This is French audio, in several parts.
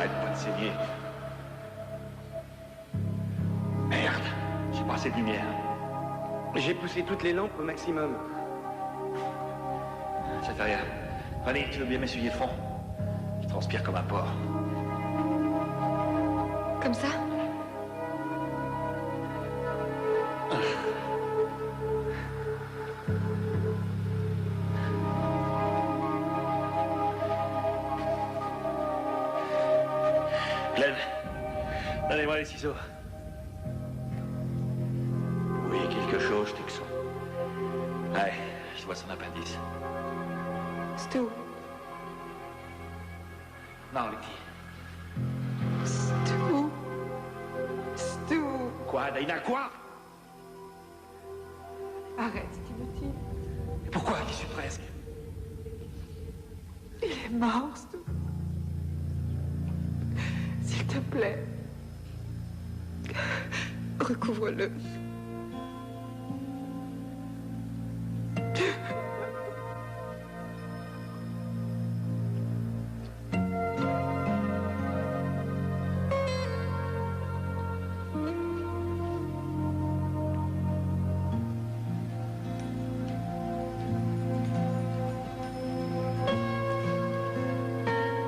Arrête pas de saigner. Merde, j'ai pas assez de lumière. J'ai poussé toutes les lampes au maximum. Ça fait rien. Fanny, tu veux bien m'essuyer le front? Je transpire comme un porc. Comme ça? Glenn, donnez-moi les ciseaux. Oui, quelque chose, Texon. Ouais, je vois son appendice. Stu. Non, Letty. Stu. Stu. Quoi, Dana, quoi? Arrête, c'est inutile. Et pourquoi? J'y suis presque. Il est mort, Stu. S'il te plaît. Recouvre-le.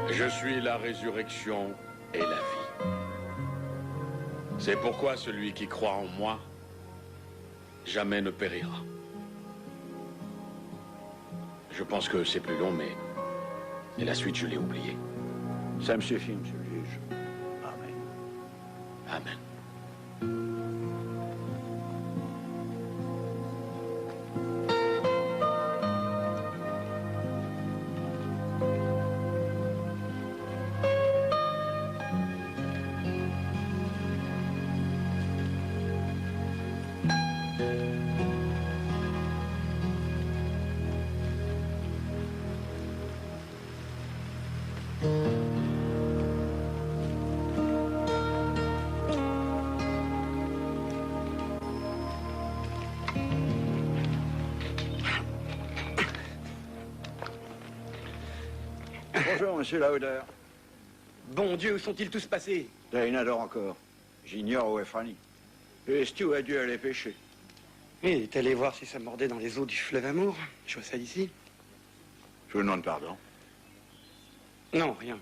Je suis la résurrection et la vie. C'est pourquoi celui qui croit en moi jamais ne périra. Je pense que c'est plus long, mais... Et la suite, je l'ai oublié. Ça me suffit, monsieur le juge. Amen. Amen. Bonjour, monsieur Lauder. Bon Dieu, où sont-ils tous passés? Dana dort encore. J'ignore où est Fanny. Et Stu a dû aller pêcher. Oui, il est allé voir si ça mordait dans les eaux du fleuve Amour. Je vois ça ici. Je vous demande pardon. Non, rien.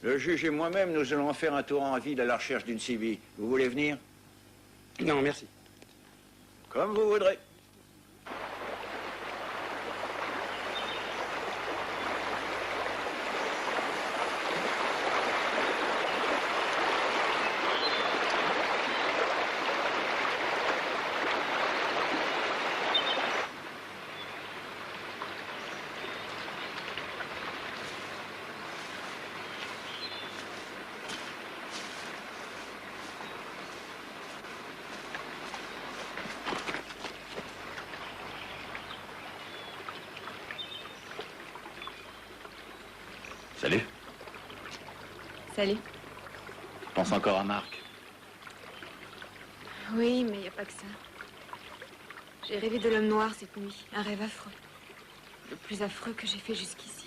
Le juge et moi-même, nous allons faire un tour en ville à la recherche d'une CB. Vous voulez venir? Non, merci. Comme vous voudrez. Salut. Salut. Je pense encore à Marc. Oui, mais il n'y a pas que ça. J'ai rêvé de l'homme noir cette nuit. Un rêve affreux. Le plus affreux que j'ai fait jusqu'ici.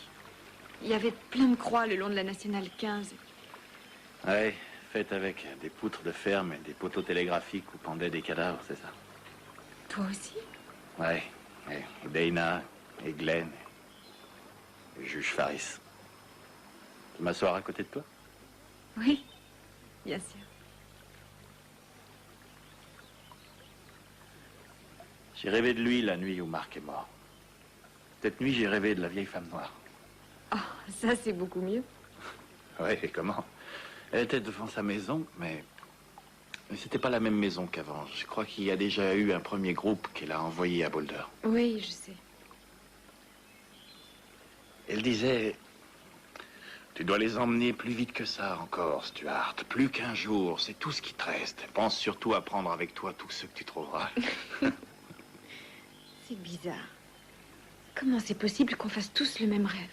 Il y avait plein de croix le long de la nationale 15. Ouais, faite avec des poutres de ferme et des poteaux télégraphiques où pendaient des cadavres, c'est ça? Toi aussi? Ouais, et Dana, et Glenn, et le juge Faris. Tu m'asseoir à côté de toi? Oui, bien sûr. J'ai rêvé de lui la nuit où Marc est mort. Cette nuit, j'ai rêvé de la vieille femme noire. Oh, ça c'est beaucoup mieux. Ouais, et comment? Elle était devant sa maison, mais c'était pas la même maison qu'avant. Je crois qu'il y a déjà eu un premier groupe qu'elle a envoyé à Boulder. Oui, je sais. Elle disait... Tu dois les emmener plus vite que ça encore, Stuart. Plus qu'un jour, c'est tout ce qui te reste. Pense surtout à prendre avec toi tous ceux que tu trouveras. C'est bizarre. Comment c'est possible qu'on fasse tous le même rêve?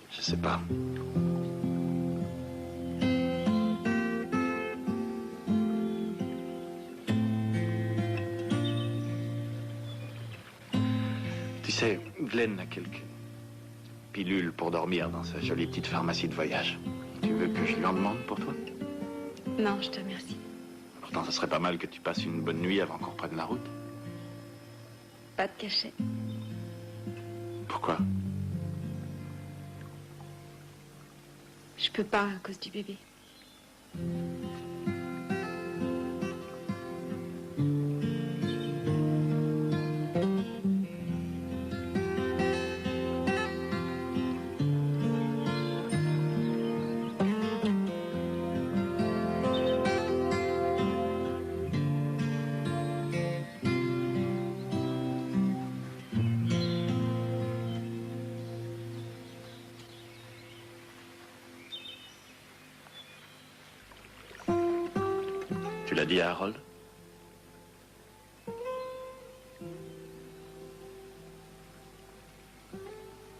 Je sais pas. Tu sais, Glenn a quelques pilule pour dormir dans sa jolie petite pharmacie de voyage. Tu veux que je lui en demande pour toi? Non, je te remercie. Pourtant, ça serait pas mal que tu passes une bonne nuit avant qu'on reprenne la route. Pas de cachet. Pourquoi? Je peux pas à cause du bébé. Tu l'as dit à Harold?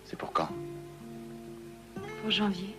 C'est pour quand? Pour janvier.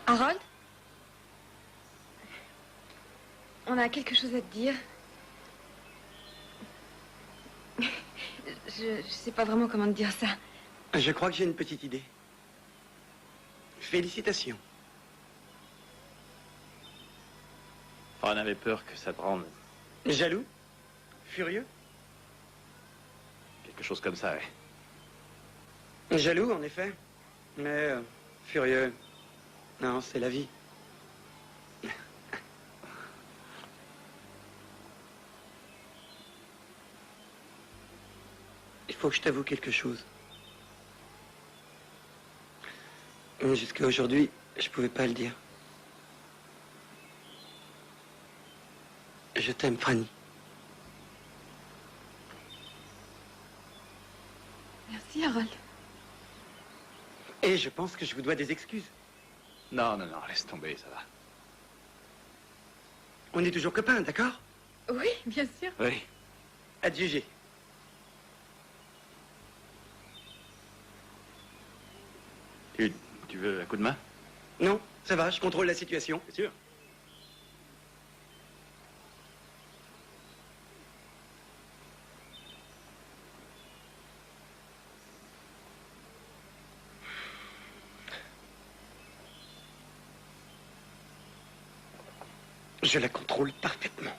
Harold? On a quelque chose à te dire. Je sais pas vraiment comment te dire ça. Je crois que j'ai une petite idée. Félicitations. On avait peur que ça te rende Jaloux? Furieux? quelque chose comme ça, ouais. Jaloux, en effet. Mais furieux. Non, c'est la vie. Il faut que je t'avoue quelque chose. Jusqu'à aujourd'hui, je pouvais pas le dire. Je t'aime, Franny. Merci, Harold. Et je pense que je vous dois des excuses. Non, non, non, laisse tomber, ça va. On est toujours copains, d'accord? Oui, bien sûr. Oui. Adieu, G. Tu veux un coup de main? Non, ça va, je contrôle la situation. C'est sûr. Je la contrôle parfaitement.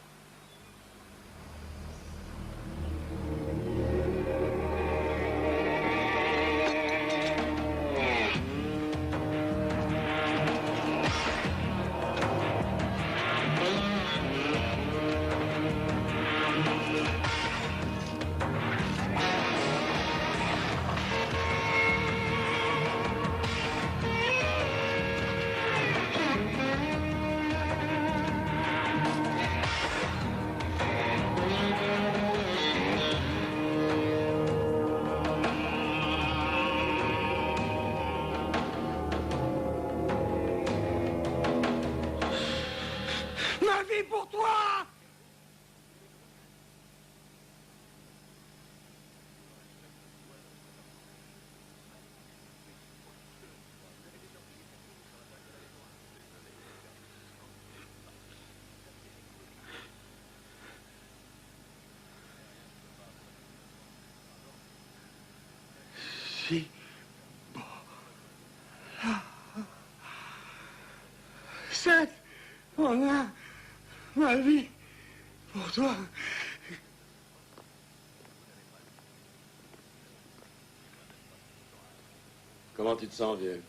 Romain, ma vie, pour toi. Comment tu te sens, vieux?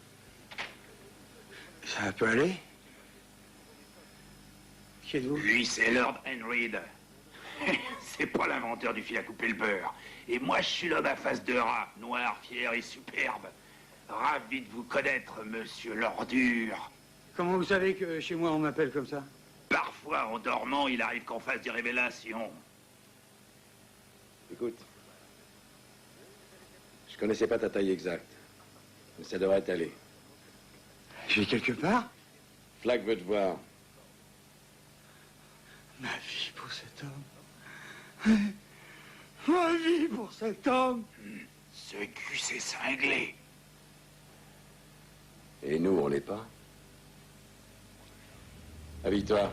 Ça peut aller? Qui êtes-vous? Lui, c'est Lord Henry. C'est pas l'inventeur du fil à couper le beurre. Et moi, je suis l'homme à face de rat, noir, fier et superbe. Ravi de vous connaître, monsieur l'ordure. Comment vous savez que chez moi on m'appelle comme ça? Parfois, en dormant, il arrive qu'on fasse des révélations. Écoute, je connaissais pas ta taille exacte, mais ça devrait t'aller. Je vais quelque part? Flack veut te voir. Ma vie pour cet homme. Ma vie pour cet homme. Ce cul, c'est cinglé. Et nous, on l'est pas. Habille-toi.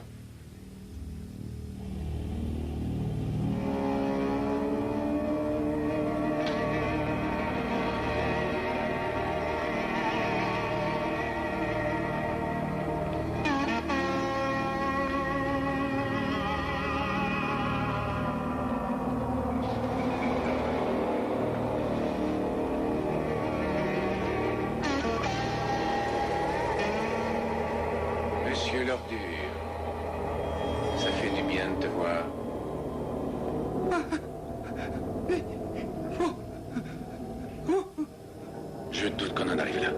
Monsieur l'ordure, ça fait du bien de te voir. Je doute qu'on en arrive là.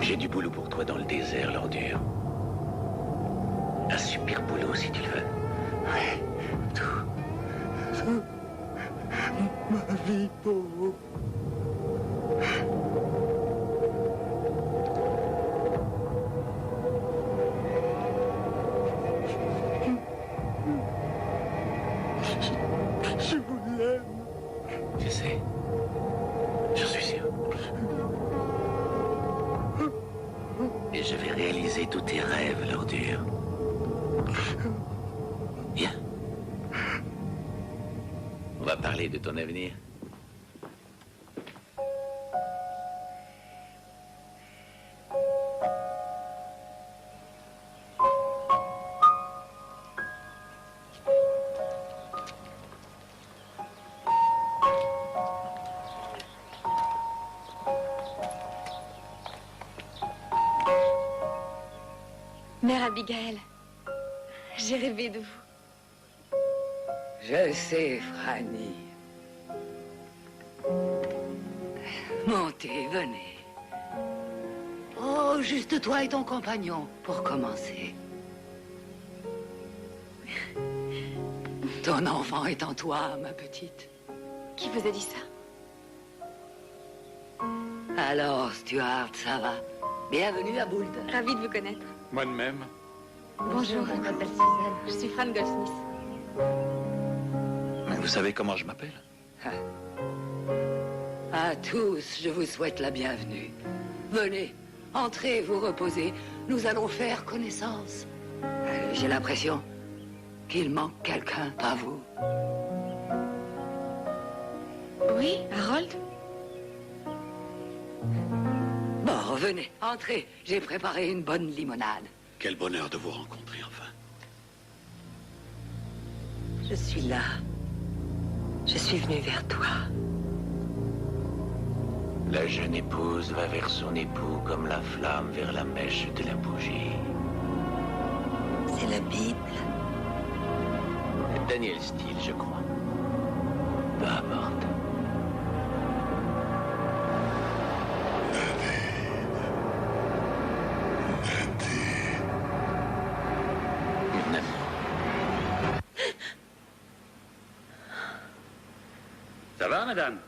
J'ai du boulot pour toi dans le désert, l'ordure. Un super boulot, si tu le veux. Oui, tout. Ma vie pour vous. Je vous l'aime. Je sais. J'en suis sûr. Et je vais réaliser tous tes rêves, l'ordure. Viens. On va parler de ton avenir. Mère Abigail, j'ai rêvé de vous. Je sais, Franny. Montez, venez. Oh, juste toi et ton compagnon, pour commencer. Ton enfant est en toi, ma petite. Qui vous a dit ça? Alors, Stuart, ça va? Bienvenue à Boulder. Ravie de vous connaître. Moi de même. Bonjour, je m'appelle Suzanne. Je suis Fran Goldsmith. Vous savez comment je m'appelle? À tous, je vous souhaite la bienvenue. Venez, entrez, vous reposez. Nous allons faire connaissance. J'ai l'impression qu'il manque quelqu'un, pas vous. Oui, Harold? Bon, venez, entrez. J'ai préparé une bonne limonade. Quel bonheur de vous rencontrer, enfin. Je suis là. Je suis venue vers toi. La jeune épouse va vers son époux comme la flamme vers la mèche de la bougie. C'est la Bible. Daniel Steele, je crois. Peu importe. madame?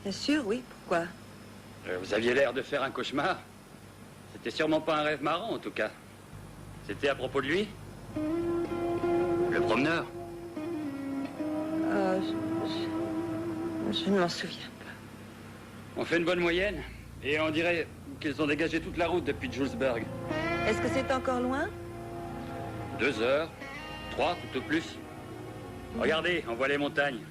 Bien sûr, oui. Pourquoi? Vous aviez l'air de faire un cauchemar. C'était sûrement pas un rêve marrant, en tout cas. C'était à propos de lui? Le promeneur? Je ne m'en souviens pas. On fait une bonne moyenne. Et on dirait qu'ils ont dégagé toute la route depuis Julesburg. Est-ce que c'est encore loin? 2 heures, 3 tout au plus. Regardez, on voit les montagnes.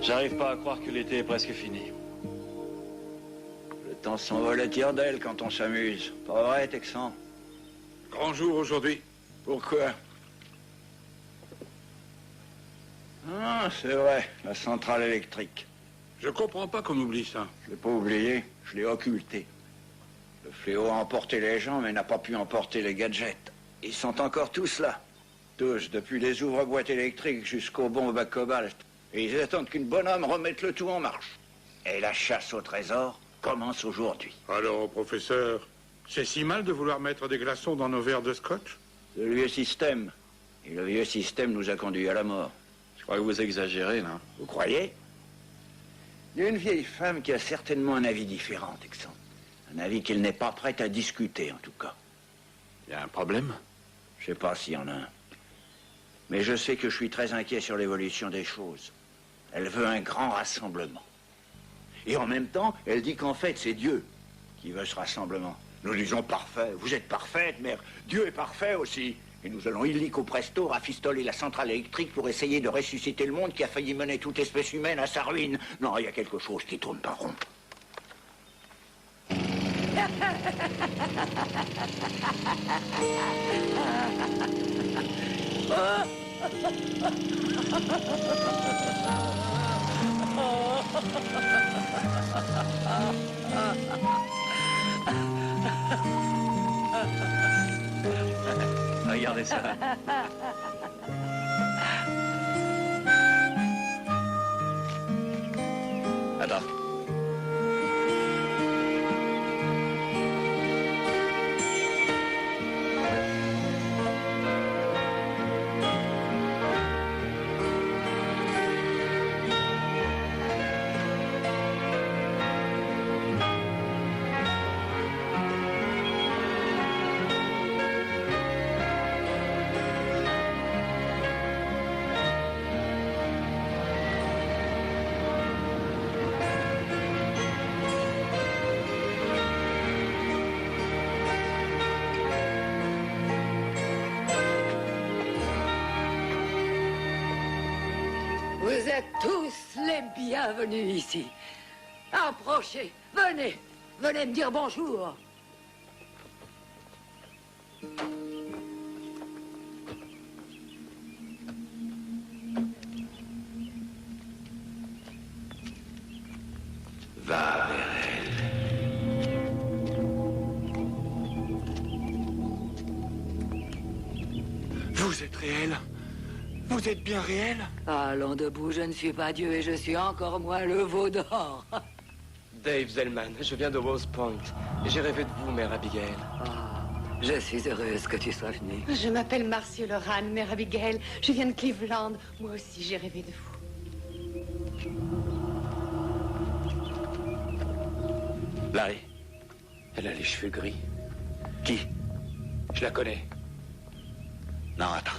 J'arrive pas à croire que l'été est presque fini. Le temps s'envole à tire d'aile quand on s'amuse. Pas vrai, Texan? Grand jour aujourd'hui. Pourquoi? Ah, c'est vrai, la centrale électrique. Je comprends pas qu'on oublie ça. Je l'ai pas oublié, je l'ai occulté. Le fléau a emporté les gens, mais n'a pas pu emporter les gadgets. Ils sont encore tous là. Tous, depuis les ouvre-boîtes électriques jusqu'aux bombes à cobalt. Et ils attendent qu'une bonhomme remette le tout en marche. Et la chasse au trésor commence aujourd'hui. Alors, professeur, c'est si mal de vouloir mettre des glaçons dans nos verres de scotch? C'est le vieux système. Et le vieux système nous a conduits à la mort. Je crois que vous exagérez, là. Vous croyez? Il y a une vieille femme qui a certainement un avis différent, Texan. Un avis qu'elle n'est pas prête à discuter, en tout cas. Il y a un problème? Je sais pas s'il y en a un. Mais je sais que je suis très inquiet sur l'évolution des choses. Elle veut un grand rassemblement. Et en même temps, elle dit qu'en fait, c'est Dieu qui veut ce rassemblement. Nous disons parfait, vous êtes parfaite, mère. Dieu est parfait aussi. Et nous allons illico presto rafistoler la centrale électrique pour essayer de ressusciter le monde qui a failli mener toute espèce humaine à sa ruine. Non, il y a quelque chose qui tourne pas rond. Regardez ça. Attends. Vous êtes tous les bienvenus ici. Approchez, venez, venez me dire bonjour. Va vers elle. Vous êtes réel? Vous êtes bien réel? Allons debout, je ne suis pas Dieu et je suis encore moins le veau d'or. Dave Zellman, je viens de Rose Point. Et j'ai rêvé de vous, mère Abigail. Ah, je suis heureuse que tu sois venue. Je m'appelle Marcia Loran, mère Abigail. Je viens de Cleveland. Moi aussi, j'ai rêvé de vous. Larry, elle a les cheveux gris. Qui? Je la connais. Non, attends.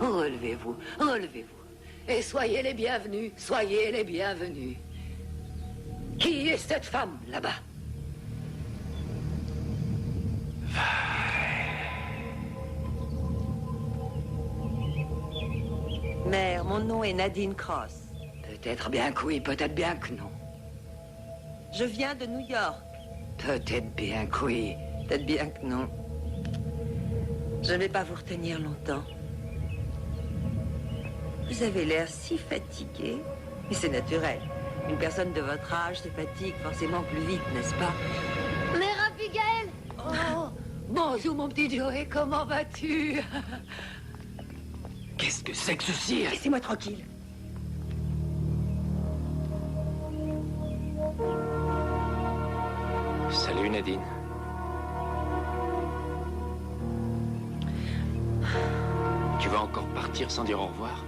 Relevez-vous, relevez-vous. Et soyez les bienvenus, soyez les bienvenus. Qui est cette femme, là-bas? Mère, mon nom est Nadine Cross. Peut-être bien que oui, peut-être bien que non. Je viens de New York. Peut-être bien que oui. Peut-être bien que non. Je ne vais pas vous retenir longtemps. Vous avez l'air si fatigué. Et c'est naturel. Une personne de votre âge se fatigue forcément plus vite, n'est-ce pas? Mère Abigail! Oh, bonjour mon petit Joey, comment vas-tu? Qu'est-ce que c'est que ce cirque? Laissez-moi tranquille. Salut Nadine. Tu vas encore partir sans dire au revoir?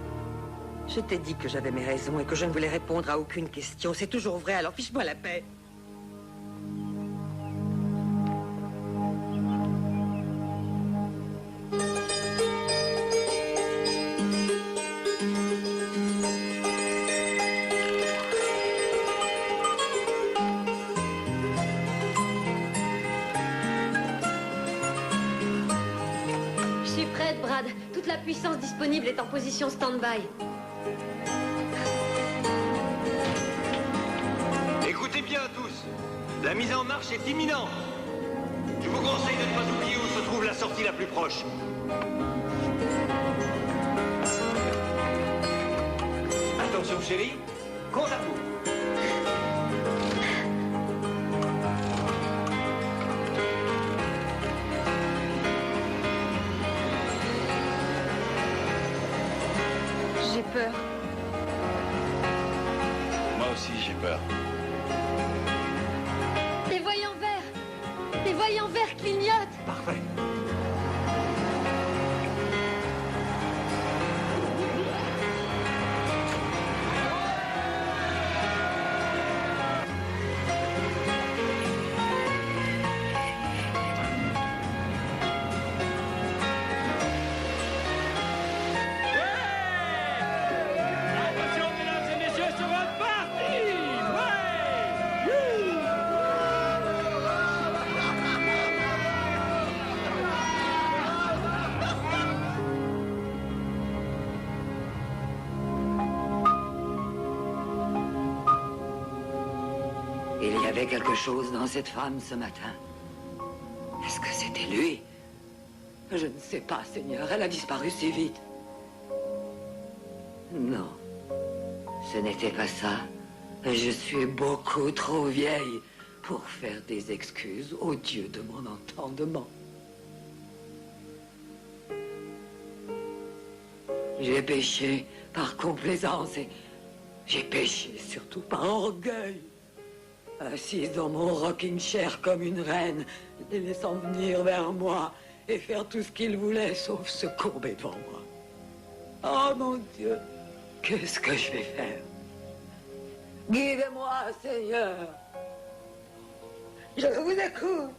Je t'ai dit que j'avais mes raisons et que je ne voulais répondre à aucune question. C'est toujours vrai, alors fiche-moi la paix. Je suis prête, Brad. Toute la puissance disponible est en position stand-by. Écoutez bien tous, la mise en marche est imminente. Je vous conseille de ne pas oublier où se trouve la sortie la plus proche. Attention chérie, compte à vous. J'ai peur. Moi aussi, j'ai peur. Les voyants verts! Les voyants verts clignotent! Parfait. Attention mesdames et messieurs, sur votre partie! Il y avait quelque chose dans cette femme ce matin. Est-ce que c'était lui? Je ne sais pas, Seigneur. Elle a disparu si vite. Non. Ce n'était pas ça. Je suis beaucoup trop vieille pour faire des excuses au Dieu de mon entendement. J'ai péché par complaisance et j'ai péché surtout par orgueil. Assise dans mon rocking chair comme une reine, les laissant venir vers moi et faire tout ce qu'ils voulaient sauf se courber devant moi. Oh mon Dieu, qu'est-ce que je vais faire? Guidez-moi, Seigneur. Je vous écoute.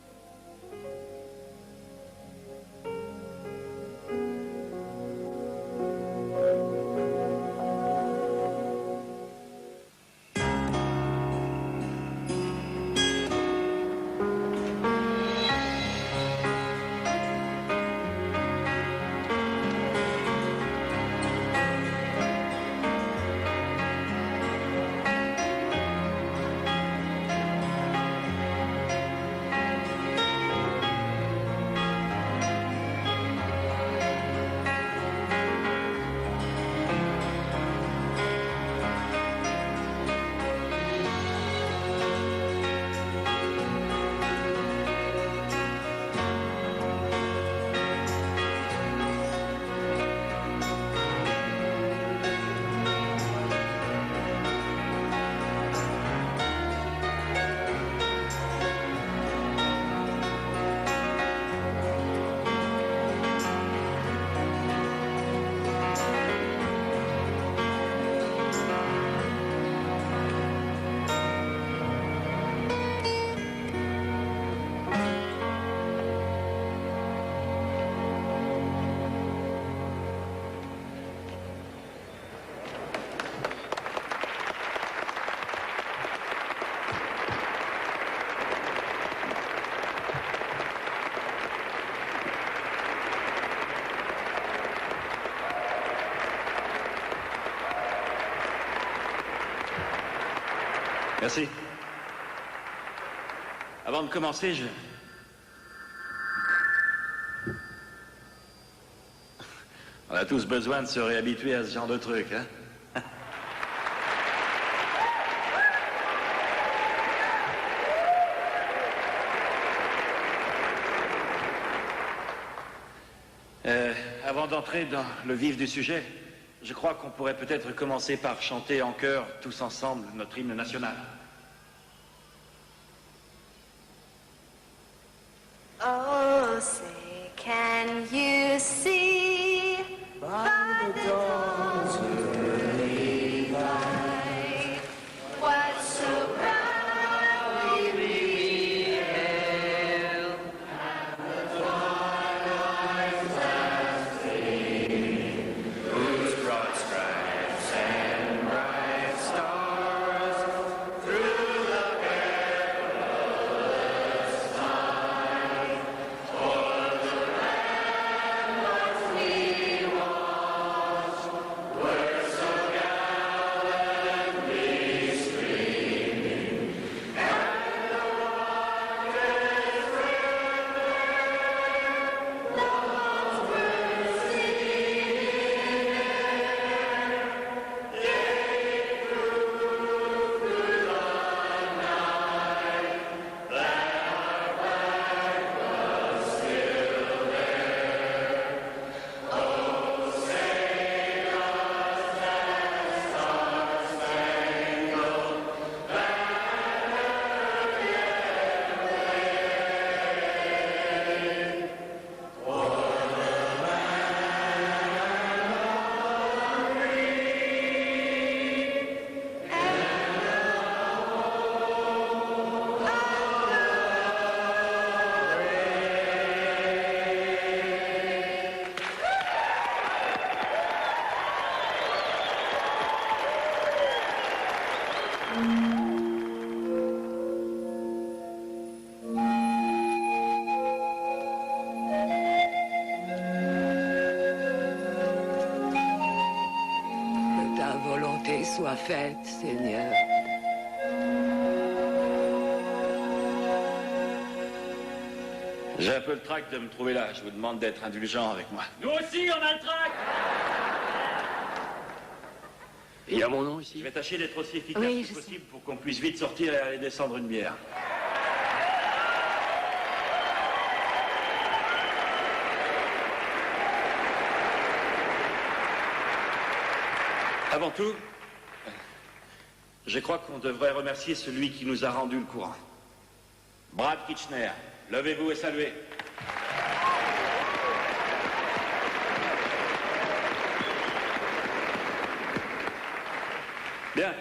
Merci. Avant de commencer, on a tous besoin de se réhabituer à ce genre de truc, hein? Avant d'entrer dans le vif du sujet, je crois qu'on pourrait peut-être commencer par chanter en chœur, tous ensemble, notre hymne national. Oh, say, can you see by the dawn's early light what so proudly we hailed at the twilight's last gleam, whose broad stripes and bright stars through the perilous night o'er the ramparts we watched were so gallantly streaming, and the rocket's red thoughts were singing yea, through the night, that our flag was still there. Oh, say does that star-spangled banner yet wave o'er the land of free and Que ta volonté soit faite, Seigneur. J'ai un peu le trac de me trouver là. Je vous demande d'être indulgent avec moi. Nous aussi, on a le trac. Il y a mon nom ici. Je vais tâcher d'être aussi efficace Oui, que je possible pour qu'on puisse vite sortir et aller descendre une bière. Avant tout, je crois qu'on devrait remercier celui qui nous a rendu le courant. Brad Kitchener, levez-vous et saluez. Bien,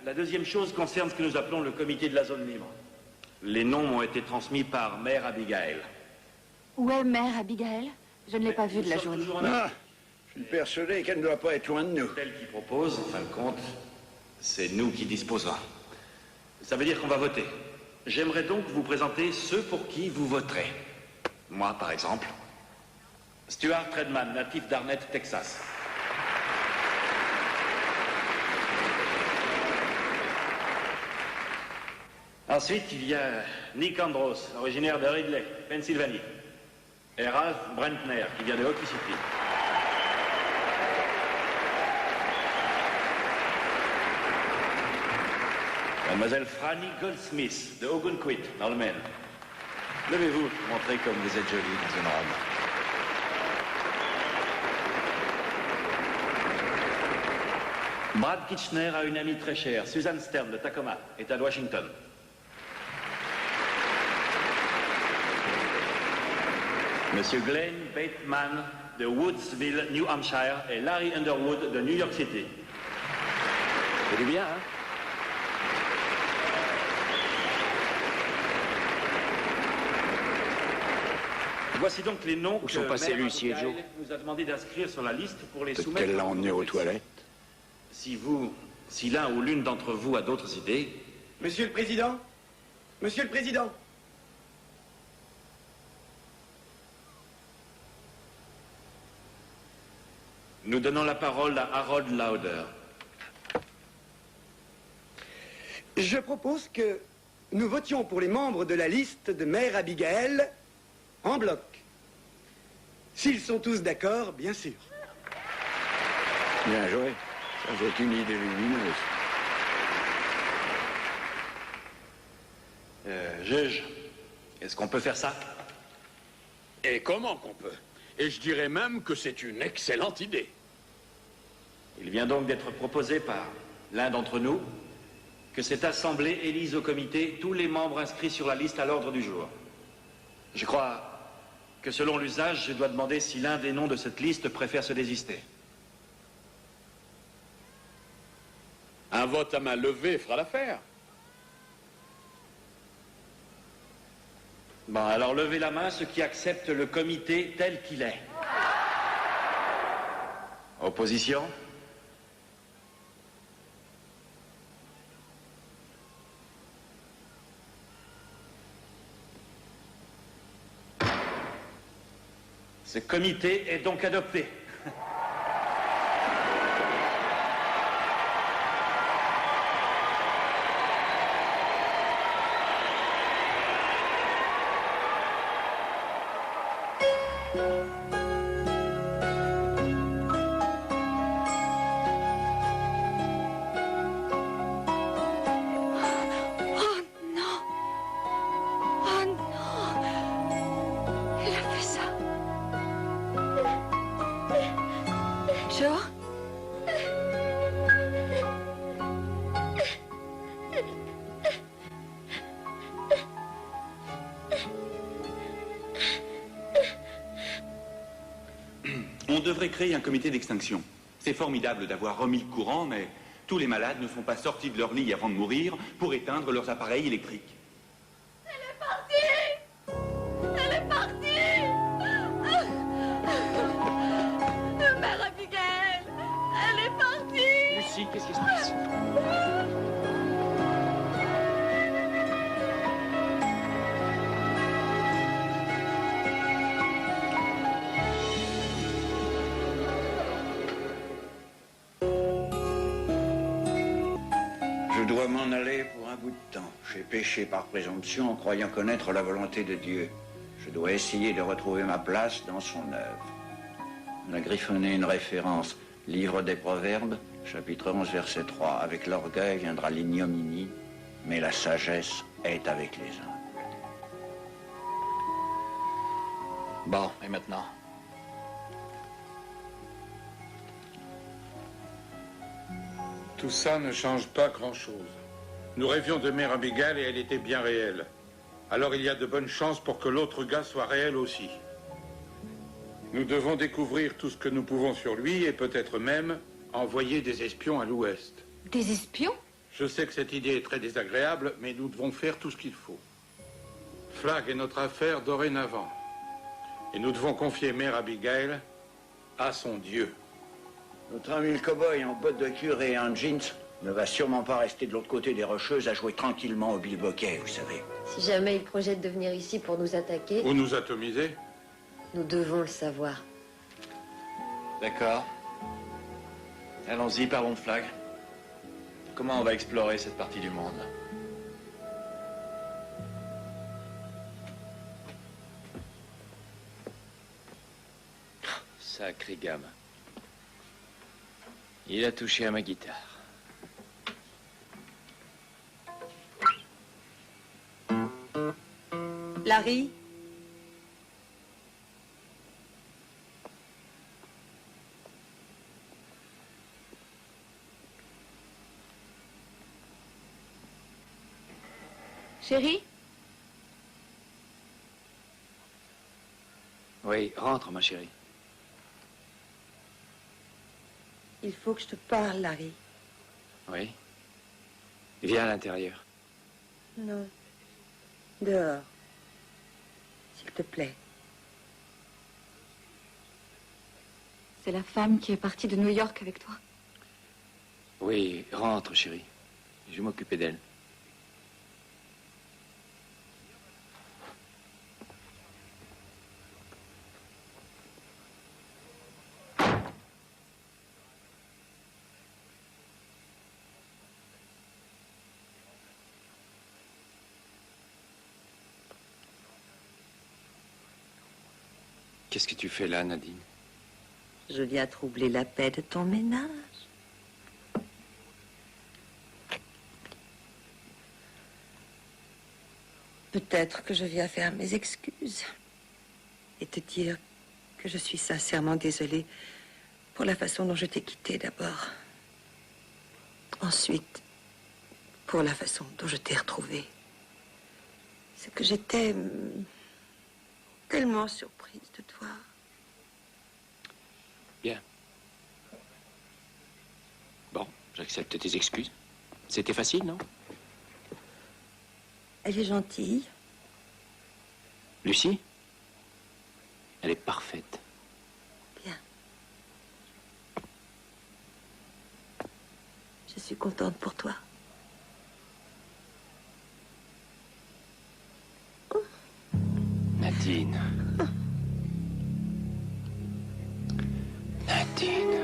la deuxième chose concerne ce que nous appelons le comité de la zone libre. Les noms m'ont été transmis par Mère Abigail. Où est Mère Abigail? Je ne l'ai pas vue de la journée. Ah, je suis persuadé qu'elle ne doit pas être loin de nous. Celle qui propose, en fin de compte, c'est nous qui disposons. Ça veut dire qu'on va voter. J'aimerais donc vous présenter ceux pour qui vous voterez. Moi, par exemple, Stuart Redman, natif d'Arnett, Texas. Ensuite, il y a Nick Andros, originaire de Ridley, Pennsylvanie. Et Ralph Brentner, qui vient de Hockey City. Mademoiselle Franny Goldsmith, de Ogunquit, dans le Maine. Levez-vous, montrez comme vous êtes jolie dans une robe. Brad Kitchener a une amie très chère, Susan Stern, de Tacoma, État de Washington. Monsieur Glenn Bateman, de Woodsville, New Hampshire, et Larry Underwood, de New York City. C'est du bien, hein? Voici donc les noms Où sont passés Lucie et Joe? nous a demandé d'inscrire sur la liste pour les Peut-être soumettre. qu'elle l'a emmené aux toilettes. Si l'un ou l'une d'entre vous a d'autres idées, Monsieur le Président, Monsieur le Président, nous donnons la parole à Harold Lauder. Je propose que nous votions pour les membres de la liste de Mère Abigail en bloc. S'ils sont tous d'accord, bien sûr. Bien joué. Ça, c'est une idée lumineuse. Juge, est-ce qu'on peut faire ça? Et comment qu'on peut? Et je dirais même que c'est une excellente idée. Il vient donc d'être proposé par l'un d'entre nous que cette assemblée élise au comité tous les membres inscrits sur la liste à l'ordre du jour. Je crois que selon l'usage, je dois demander si l'un des noms de cette liste préfère se désister. Un vote à main levée fera l'affaire. Bon, alors levez la main ceux qui acceptent le comité tel qu'il est. Opposition? Ce comité est donc adopté. On devrait créer un comité d'extinction. C'est formidable d'avoir remis le courant, mais tous les malades ne sont pas sortis de leur lit avant de mourir pour éteindre leurs appareils électriques. Elle est partie! Mère Abigail! Elle est partie! Lucie, qu'est-ce qui se passe? Je dois m'en aller pour un bout de temps. J'ai péché par présomption en croyant connaître la volonté de Dieu. Je dois essayer de retrouver ma place dans son œuvre. On a griffonné une référence. Livre des Proverbes, chapitre 11, verset 3. Avec l'orgueil viendra l'ignominie, mais la sagesse est avec les humbles. Bon, et maintenant? Tout ça ne change pas grand-chose. Nous rêvions de Mère Abigail et elle était bien réelle. Alors il y a de bonnes chances pour que l'autre gars soit réel aussi. Nous devons découvrir tout ce que nous pouvons sur lui et peut-être même envoyer des espions à l'ouest. Des espions? Je sais que cette idée est très désagréable, mais nous devons faire tout ce qu'il faut. Flag est notre affaire dorénavant. Et nous devons confier Mère Abigail à son Dieu. Notre ami le cow-boy en bottes de cuir et en jeans ne va sûrement pas rester de l'autre côté des Rocheuses à jouer tranquillement au bilboquet, vous savez. Si jamais il projette de venir ici pour nous attaquer, Ou nous atomiser. nous devons le savoir. D'accord. Allons-y, parlons de Flag. Comment on va explorer cette partie du monde? Sacré gamin. Il a touché à ma guitare. Larry? Chérie? Oui, rentre, ma chérie. Il faut que je te parle, Larry. Oui. Viens à l'intérieur. Non. Dehors. S'il te plaît. C'est la femme qui est partie de New York avec toi. Oui, rentre, chérie. Je vais m'occuper d'elle. Qu'est-ce que tu fais là, Nadine? Je viens troubler la paix de ton ménage. Peut-être que je viens faire mes excuses et te dire que je suis sincèrement désolée pour la façon dont je t'ai quitté d'abord. Ensuite, pour la façon dont je t'ai retrouvée. C'est que j'étais tellement surprise de toi. Bien. Bon, j'accepte tes excuses. C'était facile, non? Elle est gentille. Lucie? Elle est parfaite. Bien. Je suis contente pour toi. Nadine. Nadine.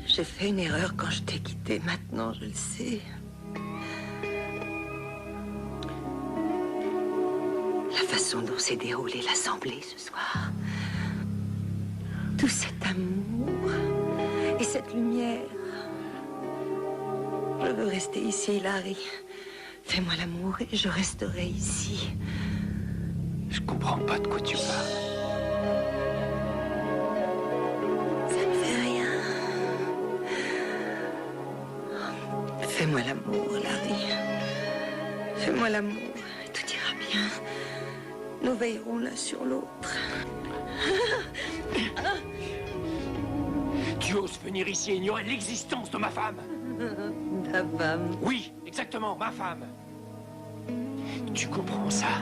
J'ai fait une erreur quand je t'ai quitté. Maintenant, je le sais. La façon dont s'est déroulée l'assemblée ce soir. Tout cet amour et cette lumière. Je veux rester ici, Larry. Fais-moi l'amour et je resterai ici. Je comprends pas de quoi tu parles. Ça ne fait rien. Fais-moi l'amour, Larry. Fais-moi l'amour et tout ira bien. Nous veillerons l'un sur l'autre. Tu oses venir ici et ignorer l'existence de ma femme? Ta femme? Oui, exactement, ma femme. Tu comprends ça?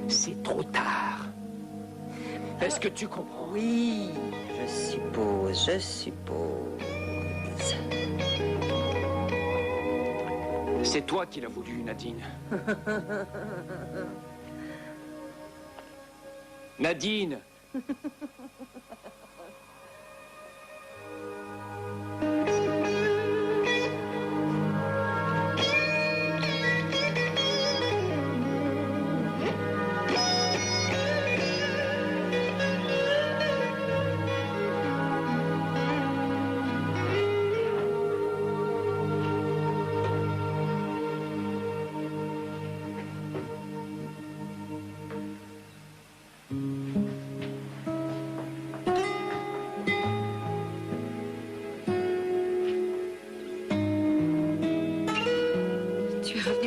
C'est trop tard. Est-ce que tu comprends? Oui, je suppose. C'est toi qui l'as voulu, Nadine. Nadine!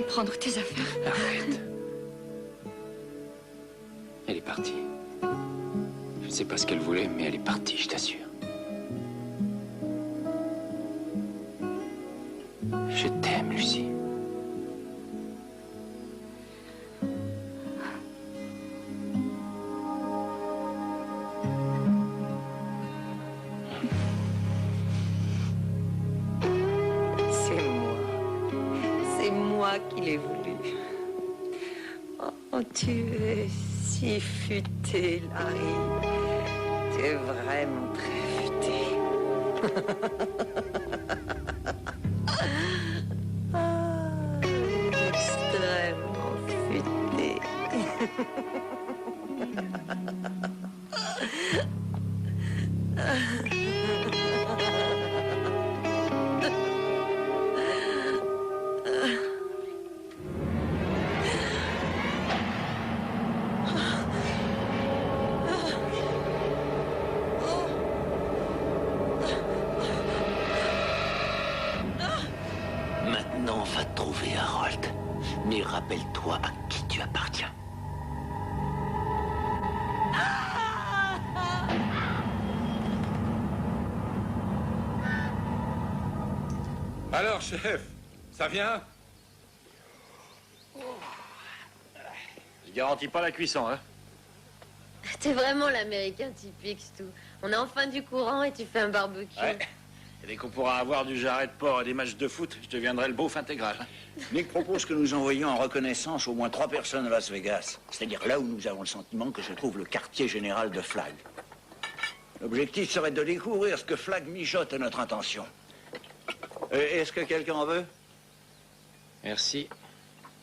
Prendre tes affaires. Arrête. Elle est partie. Je ne sais pas ce qu'elle voulait, mais elle est partie, je t'assure. Je t'aime, Lucie. Qui l'ai voulu. Oh, tu es si futé, Larry. Tu es vraiment très futé. Extrêmement futé. Maintenant, va trouver Harold. Mais rappelle-toi à qui tu appartiens. Alors, chef, ça vient? Je garantis pas la cuisson, hein? T'es vraiment l'américain typique, Stu. On est en fin du courant et tu fais un barbecue. Ouais. Et dès qu'on pourra avoir du jarret de porc et des matchs de foot, je deviendrai le beauf intégral. Nick propose que nous envoyions en reconnaissance au moins 3 personnes à Las Vegas. C'est-à-dire là où nous avons le sentiment que se trouve le quartier général de Flag. L'objectif serait de découvrir ce que Flag mijote à notre intention. Est-ce que quelqu'un en veut? Merci.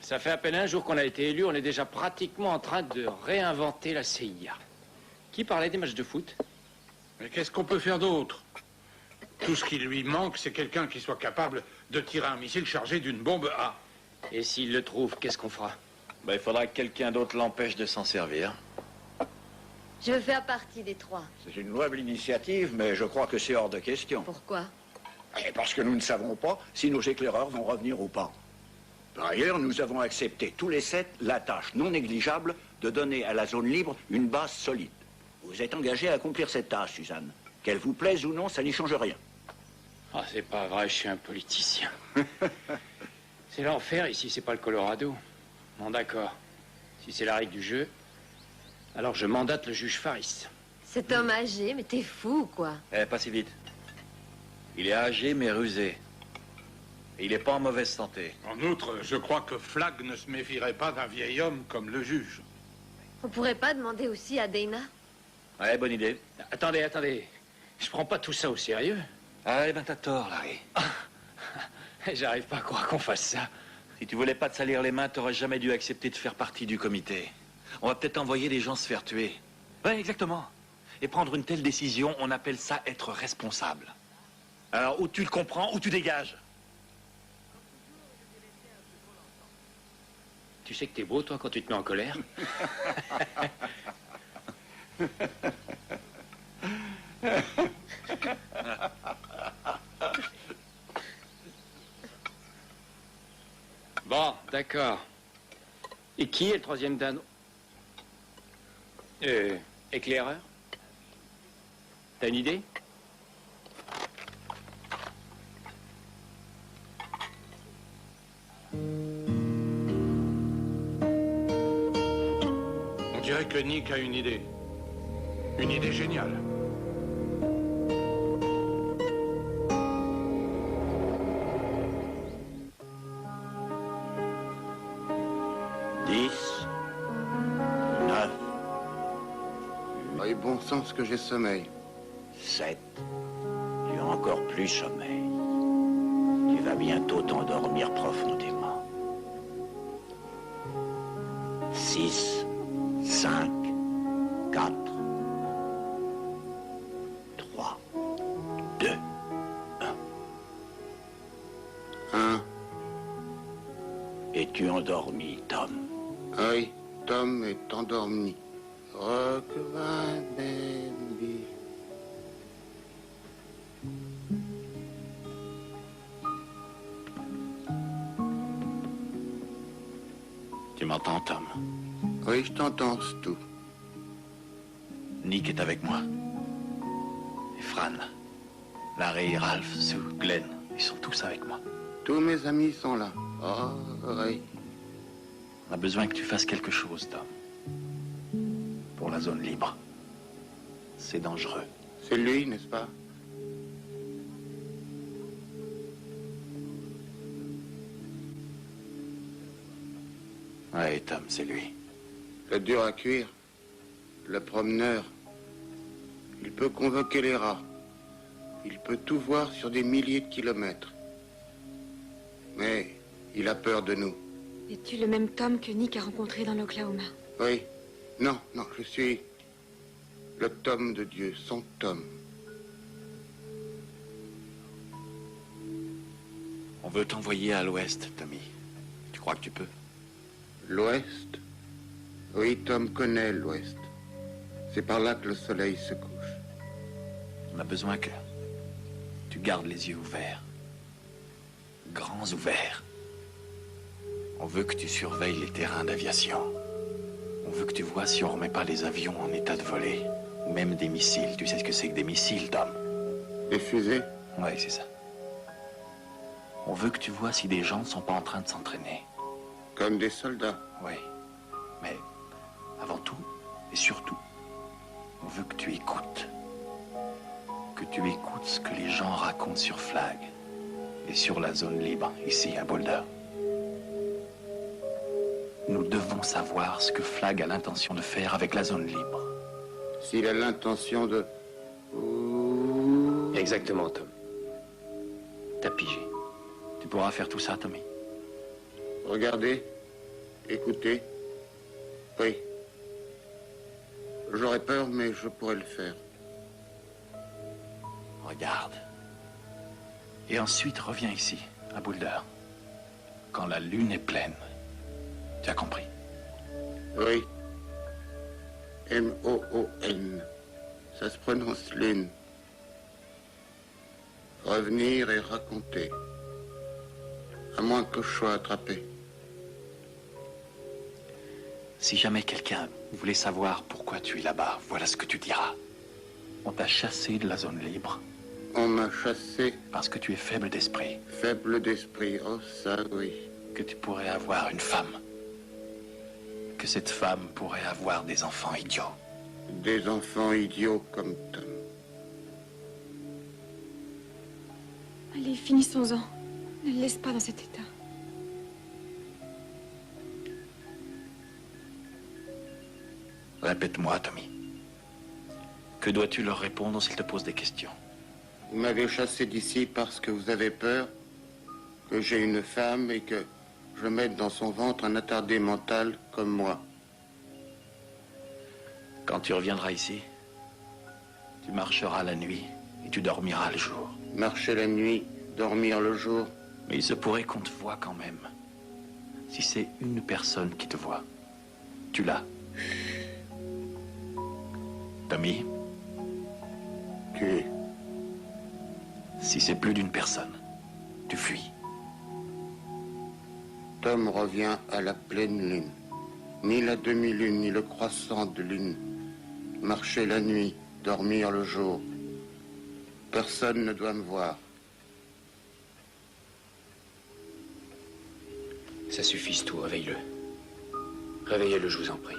Ça fait à peine un jour qu'on a été élu, on est déjà pratiquement en train de réinventer la CIA. Qui parlait des matchs de foot? Mais qu'est-ce qu'on peut faire d'autre? Tout ce qui lui manque, c'est quelqu'un qui soit capable de tirer un missile chargé d'une bombe A. Et s'il le trouve, qu'est-ce qu'on fera? Ben, il faudra que quelqu'un d'autre l'empêche de s'en servir. Je veux faire partie des 3. C'est une louable initiative, mais je crois que c'est hors de question. Pourquoi? Parce que nous ne savons pas si nos éclaireurs vont revenir ou pas. Par ailleurs, nous avons accepté tous les 7 la tâche non négligeable de donner à la zone libre une base solide. Vous êtes engagé à accomplir cette tâche, Suzanne. Qu'elle vous plaise ou non, ça n'y change rien. Ah, c'est pas vrai, je suis un politicien. C'est l'enfer ici, c'est pas le Colorado. Bon, d'accord. Si c'est la règle du jeu, alors je mandate le juge Faris. Cet homme âgé, mais t'es fou ou quoi? Eh, pas si vite. Il est âgé mais rusé. Et il n'est pas en mauvaise santé. En outre, je crois que Flag ne se méfierait pas d'un vieil homme comme le juge. On pourrait pas demander aussi à Dana? Ouais, bonne idée. Attendez, attendez. Je prends pas tout ça au sérieux. Ah, eh ben t'as tort, Larry. J'arrive pas à croire qu'on fasse ça. Si tu voulais pas te salir les mains, t'aurais jamais dû accepter de faire partie du comité. On va peut-être envoyer des gens se faire tuer. Ouais, exactement. Et prendre une telle décision, on appelle ça être responsable. Alors, ou tu le comprends, ou tu dégages. Tu sais que t'es beau, toi, quand tu te mets en colère. Bon, d'accord. Et qui est le 3e Dan? Éclaireur? T'as une idée? On dirait que Nick a une idée. Une idée géniale. Bon sens que j'ai sommeil. 7. Tu as encore plus sommeil. Tu vas bientôt t'endormir profondément. 6, 5, 4, 3, 2, 1. Es-tu endormi, Tom? Oui, Tom est endormi. Rockabye baby. Tu m'entends, Tom? Oui, je t'entends, tout. Nick est avec moi. Et Fran, Larry, Ralph, Sue, Glenn, ils sont tous avec moi. Tous mes amis sont là. Oh, oui. On a besoin que tu fasses quelque chose, Tom. Pour la zone libre. C'est dangereux. C'est lui, n'est-ce pas? Ouais, Tom, c'est lui. Le dur à cuire. Le promeneur. Il peut convoquer les rats. Il peut tout voir sur des milliers de kilomètres. Mais il a peur de nous. Es-tu le même Tom que Nick a rencontré dans l'Oklahoma? Oui. Non, non, je suis le Tom de Dieu, son Tom. On veut t'envoyer à l'ouest, Tommy. Tu crois que tu peux? L'ouest? Oui, Tom connaît l'ouest. C'est par là que le soleil se couche. On a besoin que tu gardes les yeux ouverts. Grands ouverts. On veut que tu surveilles les terrains d'aviation. On veut que tu vois si on remet pas les avions en état de voler. Ou même des missiles. Tu sais ce que c'est que des missiles, Tom? Des fusées? Oui, c'est ça. On veut que tu vois si des gens ne sont pas en train de s'entraîner. Comme des soldats? Oui. Mais avant tout, et surtout, on veut que tu écoutes. Que tu écoutes ce que les gens racontent. raconte sur Flag et sur la zone libre, ici à Boulder. Nous devons savoir ce que Flag a l'intention de faire avec la zone libre. S'il a l'intention de... Exactement, Tom. T'as pigé. Tu pourras faire tout ça, Tommy? Regardez, écoutez. Oui. J'aurais peur, mais je pourrais le faire. Regarde. Et ensuite, reviens ici, à Boulder. Quand la lune est pleine. Tu as compris? Oui. M-O-O-N. Ça se prononce lune. Revenir et raconter. À moins que je sois attrapé. Si jamais quelqu'un voulait savoir pourquoi tu es là-bas, voilà ce que tu diras. On t'a chassé de la zone libre. On m'a chassé. Parce que tu es faible d'esprit. Faible d'esprit, oh ça oui. Que tu pourrais avoir une femme. Que cette femme pourrait avoir des enfants idiots. Des enfants idiots comme Tom. Allez, finissons-en. Ne le laisse pas dans cet état. Répète-moi, Tommy. Que dois-tu leur répondre s'ils te posent des questions? Vous m'avez chassé d'ici parce que vous avez peur que j'ai une femme et que je mette dans son ventre un attardé mental comme moi. Quand tu reviendras ici, tu marcheras la nuit et tu dormiras le jour. Marcher la nuit, dormir le jour. Mais il se pourrait qu'on te voie quand même. Si c'est une personne qui te voit, tu l'as. Tommy? Tu... Si c'est plus d'une personne, tu fuis. Tom revient à la pleine lune. Ni la demi-lune, ni le croissant de lune. Marcher la nuit, dormir le jour. Personne ne doit me voir. Ça suffit, tout, réveille-le. Réveillez-le, je vous en prie.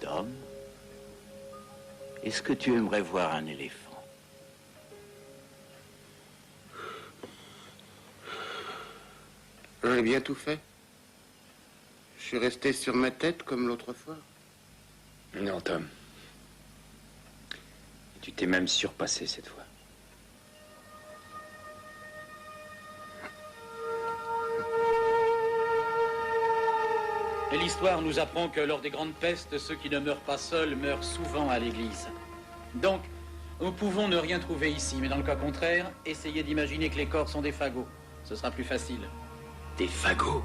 Tom, est-ce que tu aimerais voir un éléphant? J'ai bien tout fait. Je suis resté sur ma tête comme l'autre fois. Non, Tom. Tu t'es même surpassé cette fois. Et l'histoire nous apprend que lors des grandes pestes, ceux qui ne meurent pas seuls meurent souvent à l'église. Donc, nous pouvons ne rien trouver ici, mais dans le cas contraire, essayez d'imaginer que les corps sont des fagots. Ce sera plus facile. Des fagots?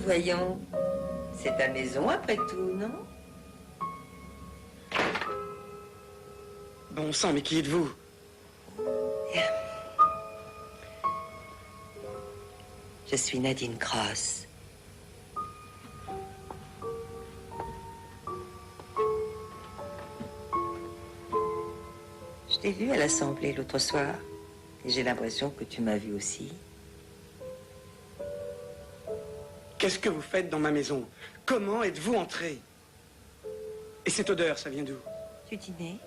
Voyons, c'est ta maison après tout, non? Bon sang, mais qui êtes-vous? Je suis Nadine Cross. Je t'ai vue à l'Assemblée l'autre soir. Et j'ai l'impression que tu m'as vue aussi. Qu'est-ce que vous faites dans ma maison? Comment êtes-vous entré? Et cette odeur, ça vient d'où? Tu dînais?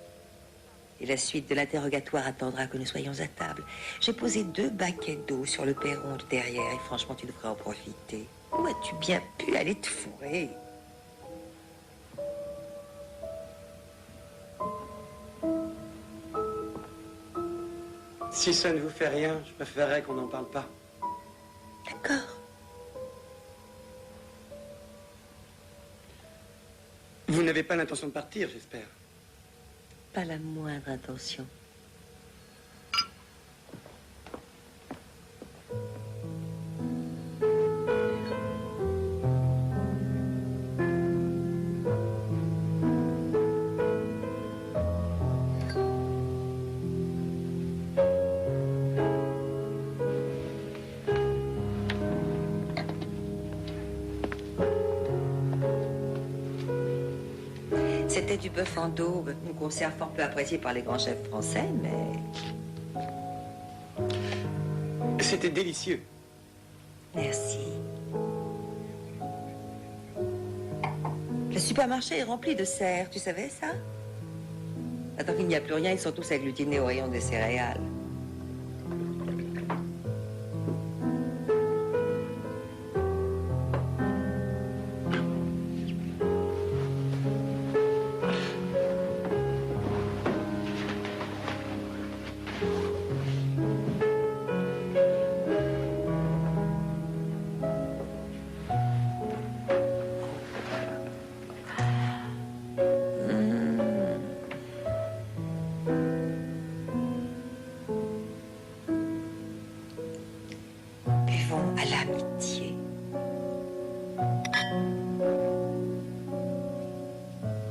Et la suite de l'interrogatoire attendra que nous soyons à table. J'ai posé 2 baquets d'eau sur le perron de derrière et franchement, tu devrais en profiter. Où as-tu bien pu aller te fourrer? Si ça ne vous fait rien, je préférerais qu'on n'en parle pas. D'accord. Vous n'avez pas l'intention de partir, j'espère. Pas la moindre intention. C'était du bœuf en daube, une conserve fort peu appréciée par les grands chefs français, mais... C'était délicieux. Merci. Le supermarché est rempli de cerfs, tu savais ça? Attends qu'il n'y a plus rien, ils sont tous agglutinés au rayon des céréales.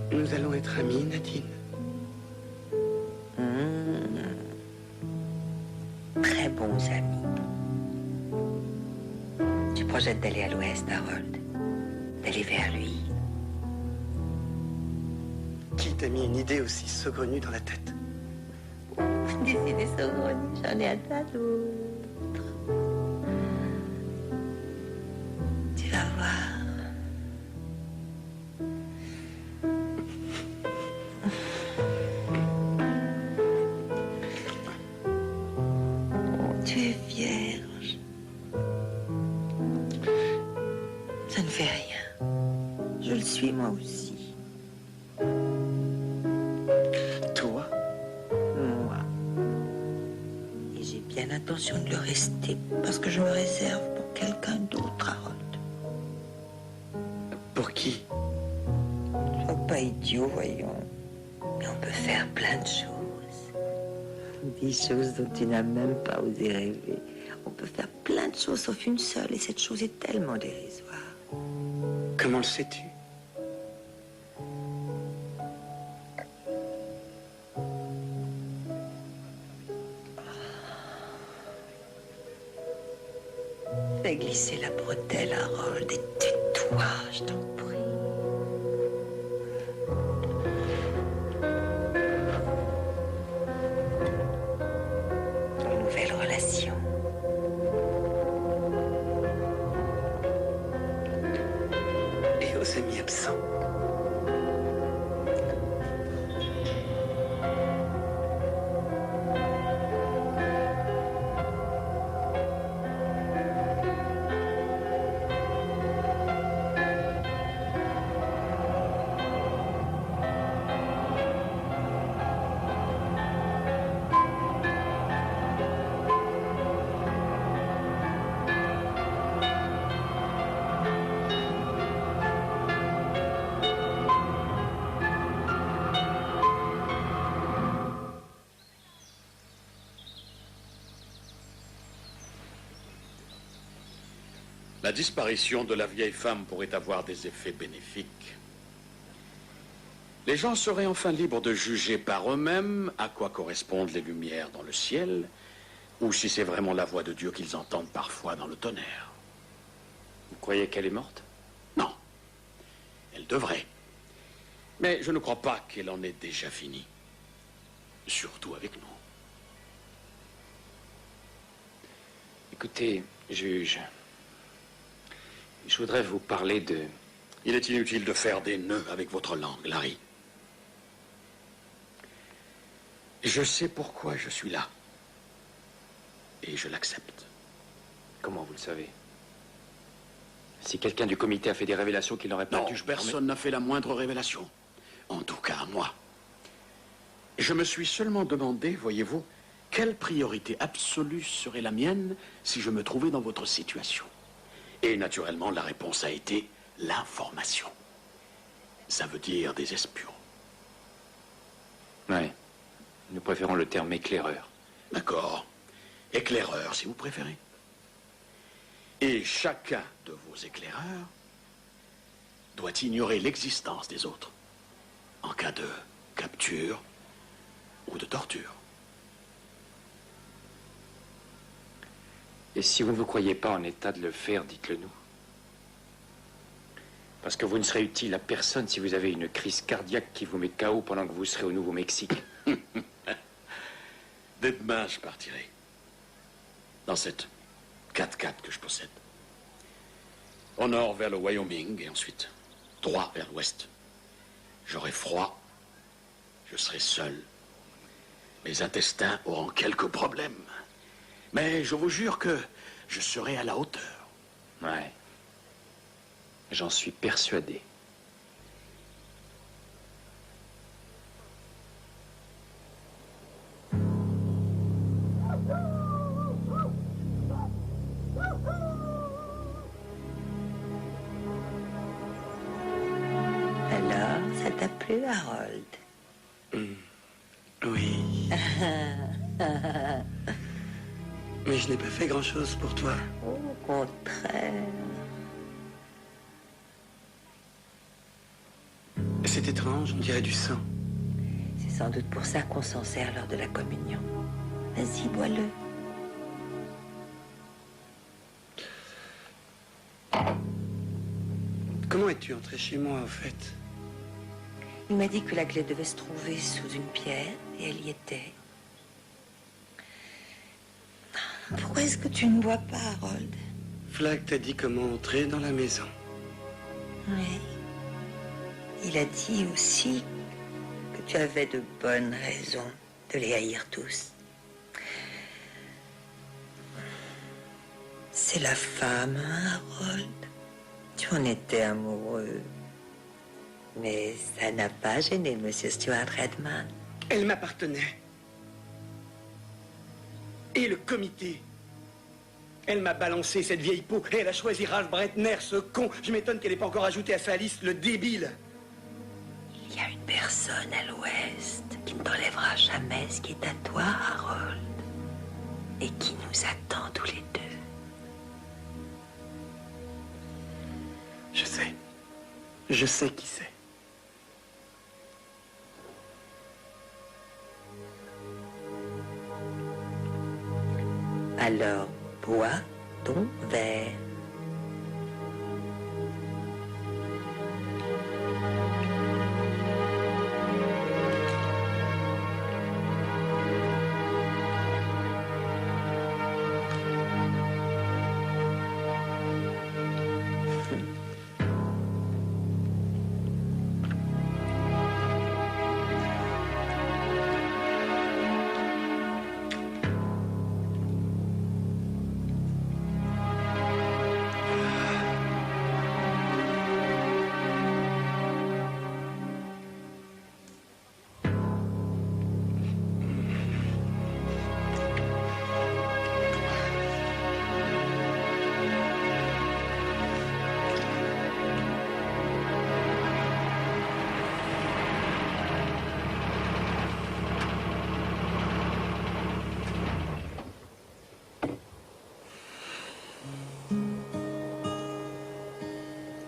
Nous allons être amis, Nadine. Très bons amis. Tu projettes d'aller à l'ouest, Harold? D'aller vers lui? Qui t'a mis une idée aussi saugrenue dans la tête? Des idées saugrenues, j'en ai un tas d'autres. Tu vas voir. Tu es vierge. Ça ne fait rien. Je le suis moi aussi. Toi? Moi. Et j'ai bien l'intention de le rester parce que je me réserve pour quelqu'un d'autre, Harold. Pour qui? Sois pas idiot, voyons. Mais on peut faire plein de choses. Des choses dont tu n'as même pas osé rêver. On peut faire plein de choses sauf une seule, et cette chose est tellement dérisoire. Comment le sais-tu? Fais glisser la bretelle, Harold, et tais-toi, je t'en prie. Une nouvelle relation. Et aux amis absents. La disparition de la vieille femme pourrait avoir des effets bénéfiques. Les gens seraient enfin libres de juger par eux-mêmes à quoi correspondent les lumières dans le ciel, ou si c'est vraiment la voix de Dieu qu'ils entendent parfois dans le tonnerre. Vous croyez qu'elle est morte? Non. Elle devrait. Mais je ne crois pas qu'elle en ait déjà fini. Surtout avec nous. Écoutez, juge, je voudrais vous parler de... Il est inutile de faire des nœuds avec votre langue, Larry. Je sais pourquoi je suis là. Et je l'accepte. Comment vous le savez? Si quelqu'un du comité a fait des révélations qu'il n'aurait pas non, dû... personne n'a fait la moindre révélation. En tout cas, moi. Je me suis seulement demandé, voyez-vous, quelle priorité absolue serait la mienne si je me trouvais dans votre situation. Et naturellement, la réponse a été l'information. Ça veut dire des espions. Ouais. Nous préférons le terme éclaireur. D'accord. Éclaireur, si vous préférez. Et chacun de vos éclaireurs doit ignorer l'existence des autres en cas de capture ou de torture. Et si vous ne vous croyez pas en état de le faire, dites-le nous. Parce que vous ne serez utile à personne si vous avez une crise cardiaque qui vous met KO pendant que vous serez au Nouveau-Mexique. Dès demain, je partirai. Dans cette 4x4 que je possède. Au nord vers le Wyoming et ensuite droit vers l'ouest. J'aurai froid. Je serai seul. Mes intestins auront quelques problèmes. Mais je vous jure que je serai à la hauteur. Ouais. J'en suis persuadé. Alors, ça t'a plu, Harold? Oui. Mais je n'ai pas fait grand-chose pour toi. Au contraire. C'est étrange, on dirait du sang. C'est sans doute pour ça qu'on s'en sert lors de la communion. Vas-y, bois-le. Comment es-tu entré chez moi, au fait? Il m'a dit que la clé devait se trouver sous une pierre, et elle y était. Pourquoi est-ce que tu ne bois pas, Harold? Flag t'a dit comment entrer dans la maison. Oui. Il a dit aussi que tu avais de bonnes raisons de les haïr tous. C'est la femme, hein, Harold? Tu en étais amoureux. Mais ça n'a pas gêné M. Stuart Redman. Elle m'appartenait. Et le comité. Elle m'a balancé cette vieille peau et elle a choisi Ralph Bretner, ce con. Je m'étonne qu'elle n'ait pas encore ajouté à sa liste le débile. Il y a une personne à l'ouest qui ne t'enlèvera jamais ce qui est à toi, Harold. Et qui nous attend tous les deux. Je sais. Je sais qui c'est. Alors, bois ton verre.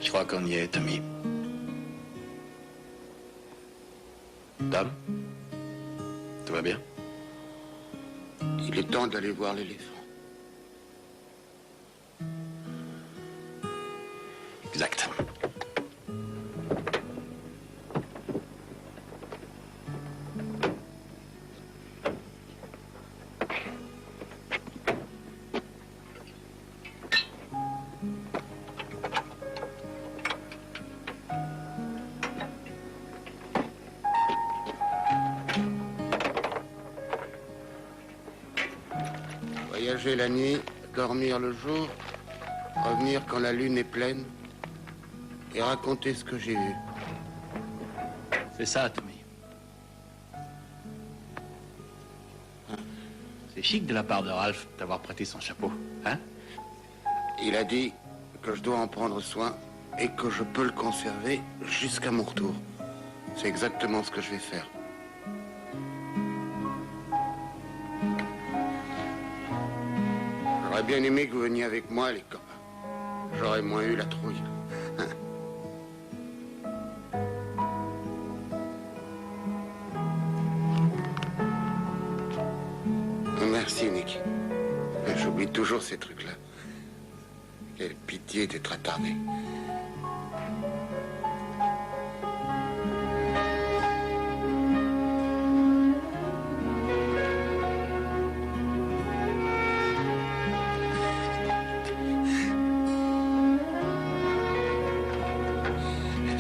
Je crois qu'on y est, Tommy. Madame, tout va bien? Il est temps d'aller voir l'éléphant. Exact. Voyager la nuit, dormir le jour, revenir quand la lune est pleine et raconter ce que j'ai vu. C'est ça, Tommy. C'est chic de la part de Ralph d'avoir prêté son chapeau, hein? Il a dit que je dois en prendre soin et que je peux le conserver jusqu'à mon retour. C'est exactement ce que je vais faire. J'aurais bien aimé que vous veniez avec moi, les copains. J'aurais moins eu la trouille. Merci, Nick. J'oublie toujours ces trucs-là. Quelle pitié d'être attardé.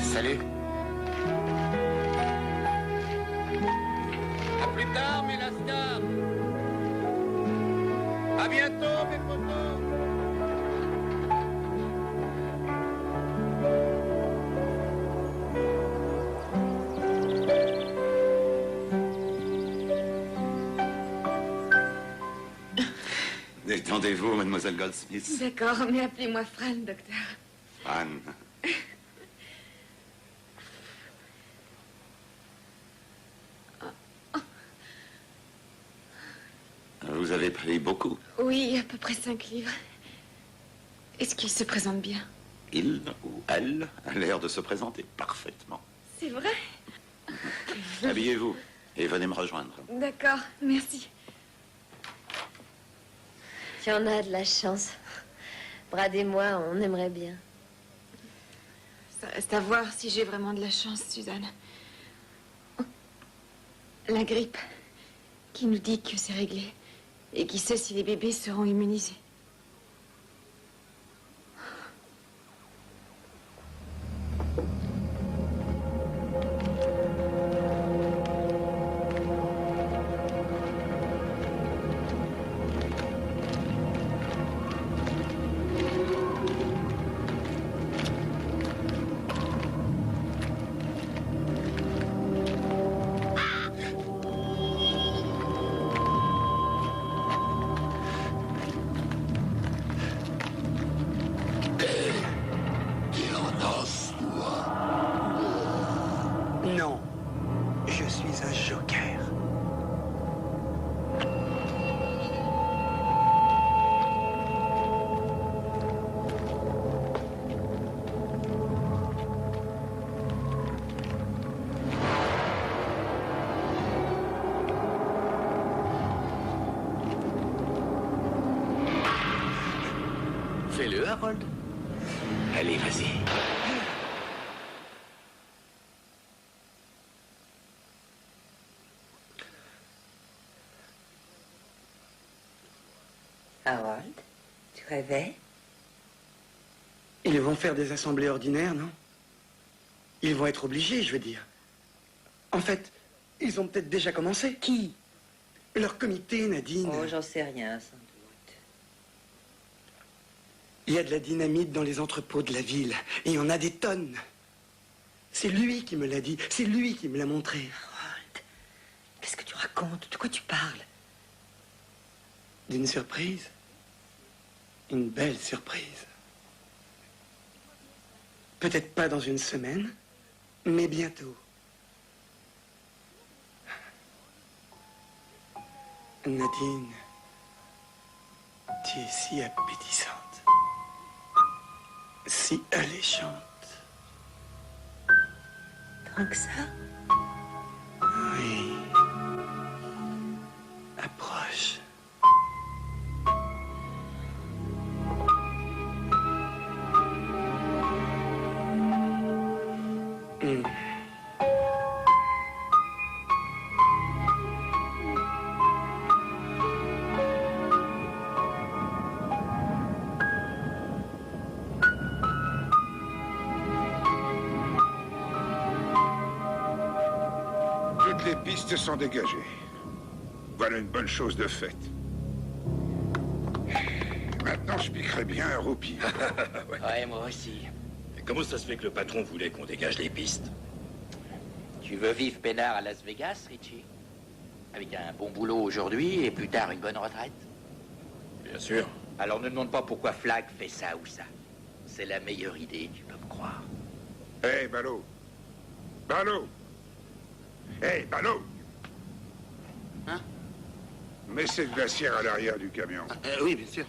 Salut. À plus tard, mes lascars. À bientôt, mes potos. Détendez-vous, mademoiselle Goldsmith. D'accord, mais appelez-moi Fran, docteur. Fran. Vous avez pris beaucoup. Oui, à peu près 5 livres. Est-ce qu'il se présente bien? Il ou elle a l'air de se présenter parfaitement. C'est vrai? Habillez-vous et venez me rejoindre. D'accord, merci. Tu en as de la chance. Brad et moi, on aimerait bien. Ça reste à voir si j'ai vraiment de la chance, Suzanne. La grippe, qui nous dit que c'est réglé. Et qui sait si les bébés seront immunisés. Non, je suis un joker. Fais-le, Harold. Allez, vas-y. Harold, tu rêvais? Ils vont faire des assemblées ordinaires, non? Ils vont être obligés, je veux dire. En fait, ils ont peut-être déjà commencé. Qui? Leur comité, Nadine. Oh, j'en sais rien, sans doute. Il y a de la dynamite dans les entrepôts de la ville. Et il y en a des tonnes. C'est lui qui me l'a dit. C'est lui qui me l'a montré. Harold, qu'est-ce que tu racontes? De quoi tu parles? D'une surprise. Une belle surprise. Peut-être pas dans une semaine, mais bientôt. Nadine, tu es si appétissante, si alléchante. Tant que ça? Oui. listes sont dégagées. Voilà une bonne chose de faite. Maintenant, je piquerai bien un roupie. Ouais, moi aussi. Et comment ça se fait que le patron voulait qu'on dégage les pistes? Tu veux vivre peinard à Las Vegas, Richie? Avec un bon boulot aujourd'hui et plus tard une bonne retraite? Bien sûr. Alors ne demande pas pourquoi Flag fait ça ou ça. C'est la meilleure idée, tu peux me croire. Hé, Ballot. Ballot. Hé, Ballot. Hein? Mets cette glacière à l'arrière du camion. Oui, bien sûr.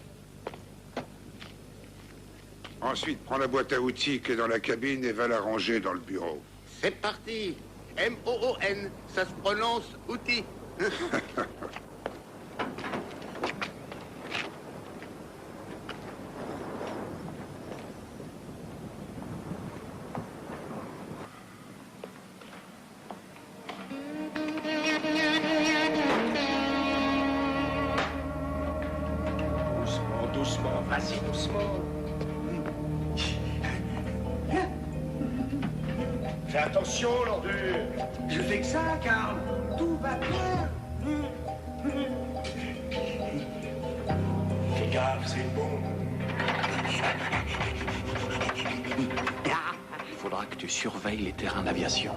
Ensuite, prends la boîte à outils qui est dans la cabine et va la ranger dans le bureau. C'est parti. M-O-O-N. Ça se prononce outil. Doucement, doucement, vas-y, doucement. Fais attention, l'ordure. Je fais que ça, Karl. Tout va bien. Fais gaffe, c'est bon. Il faudra que tu surveilles les terrains d'aviation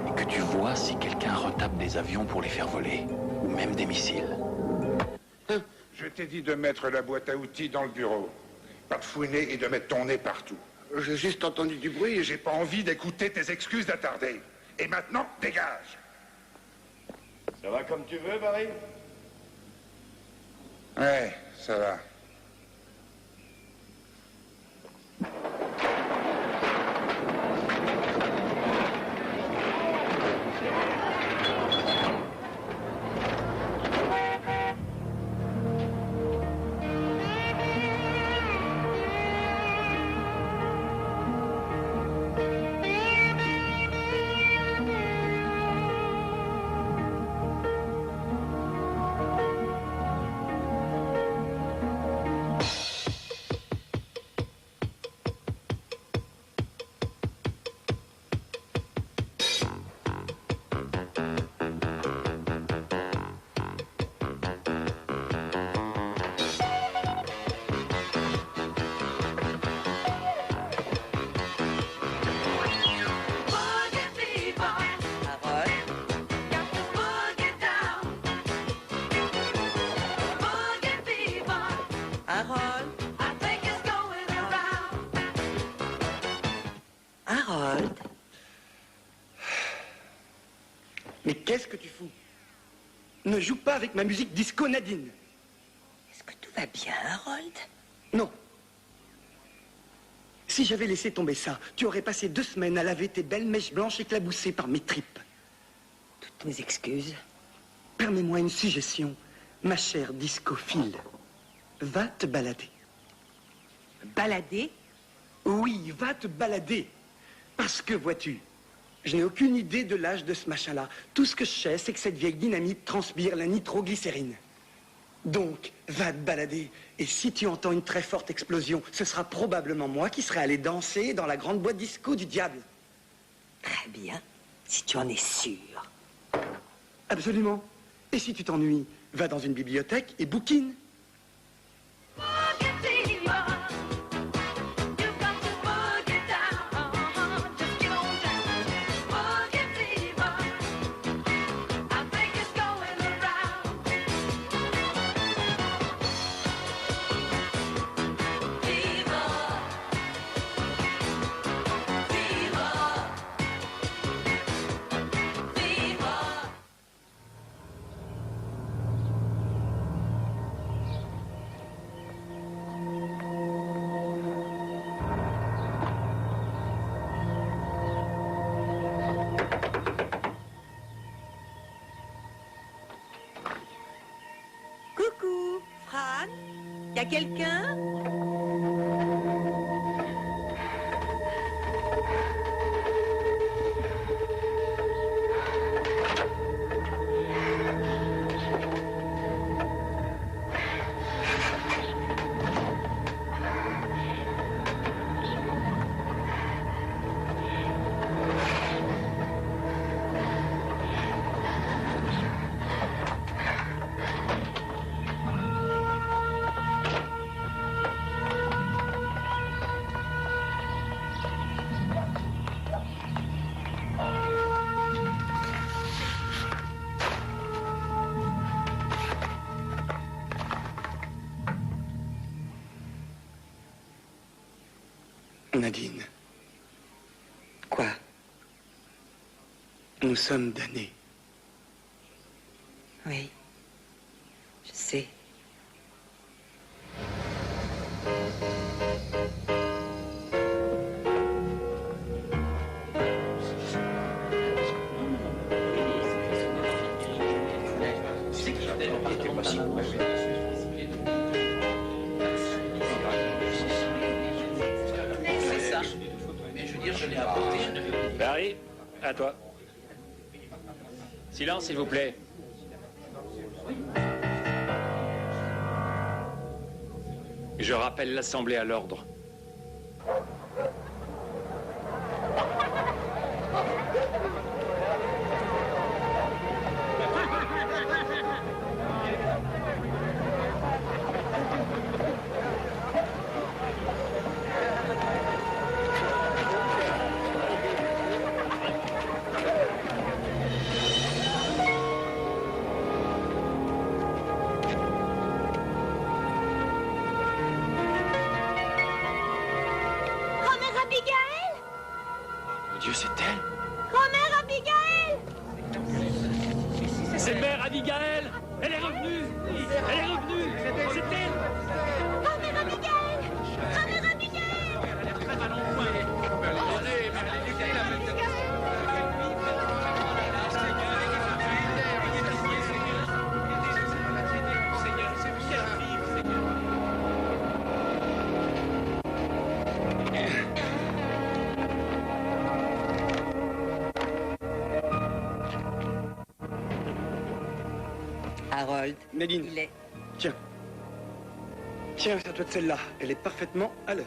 et que tu vois si quelqu'un retape des avions pour les faire voler, ou même des missiles. Je t'ai dit de mettre la boîte à outils dans le bureau. Pas de fouiner et de mettre ton nez partout. J'ai juste entendu du bruit et J'ai pas envie d'écouter tes excuses d'attarder. Et maintenant, dégage. Ça va comme tu veux, Barry? Ouais, ça va. Harold. Mais qu'est-ce que tu fous? Ne joue pas avec ma musique disco Nadine. Est-ce que tout va bien, Harold? Non. Si j'avais laissé tomber ça, tu aurais passé 2 semaines à laver tes belles mèches blanches éclaboussées par mes tripes. Toutes mes excuses. Permets-moi une suggestion, ma chère discophile. Va te balader. Balader? Oui, va te balader. Parce que, vois-tu, je n'ai aucune idée de l'âge de ce machin-là. Tout ce que je sais, c'est que cette vieille dynamite transpire la nitroglycérine. Donc, va te balader. Et si tu entends une très forte explosion, ce sera probablement moi qui serai allé danser dans la grande boîte disco du diable. Très bien, si tu en es sûr. Absolument. Et si tu t'ennuies, va dans une bibliothèque et bouquine. Coucou, Fran? Y a quelqu'un? Nadine. Quoi? Nous sommes damnés. Oui, je sais. C'est ça. Mais je veux dire, je l'ai apporté. Barry, à toi. Silence, s'il vous plaît. Je rappelle l'Assemblée à l'ordre. Grand-mère Abigail! Mon Dieu, c'est elle? Grand-mère Abigail! C'est Mère Abigail! Elle est revenue! Elle est revenue! C'est elle! Grand-mère Abigail! Grand-mère Abigail! Harold, Nadine. il est... Tiens. Tiens, sers-toi de celle-là. Elle est parfaitement à l'heure.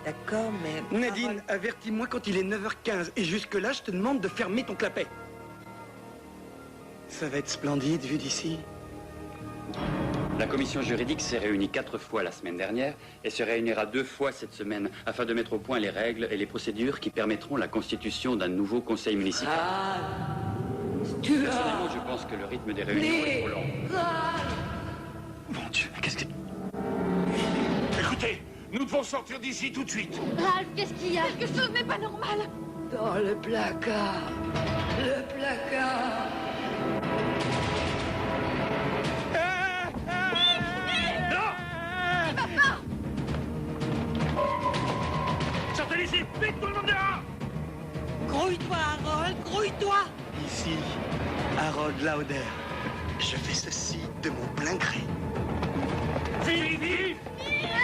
D'accord, mais... Nadine, avertis-moi quand il est 9h15. Et jusque-là, je te demande de fermer ton clapet. Ça va être splendide, vu d'ici. La commission juridique s'est réunie 4 fois la semaine dernière et se réunira 2 fois cette semaine afin de mettre au point les règles et les procédures qui permettront la constitution d'un nouveau conseil municipal. Personnellement, je pense que le rythme des réunions est trop lent. Mon Dieu, qu'est-ce que... Écoutez, nous devons sortir d'ici tout de suite. Ralph, qu'est-ce qu'il y a? Quelque chose n'est pas normal. Dans le placard. Le placard. Papa! Sortez d'ici! Vite, tout le monde dehors! Grouille-toi, Harold, grouille-toi! Ici, Harold Lauder. Je fais ceci de mon plein gré. Vite, vite!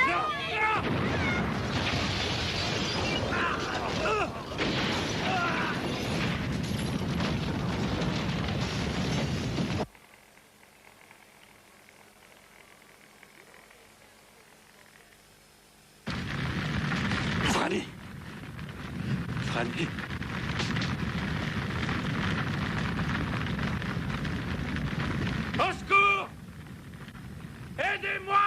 Non! Non! Franny! Franny! Au secours! Aidez-moi!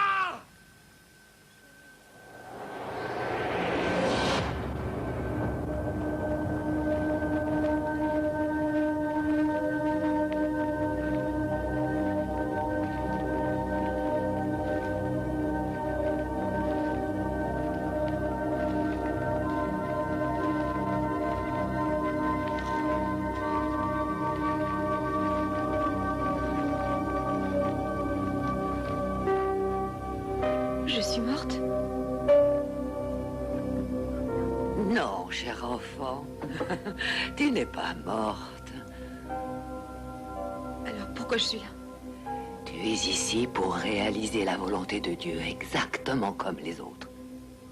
Je suis morte? Non, cher enfant. Tu n'es pas morte. Alors pourquoi je suis là? Tu es ici pour réaliser la volonté de Dieu, exactement comme les autres.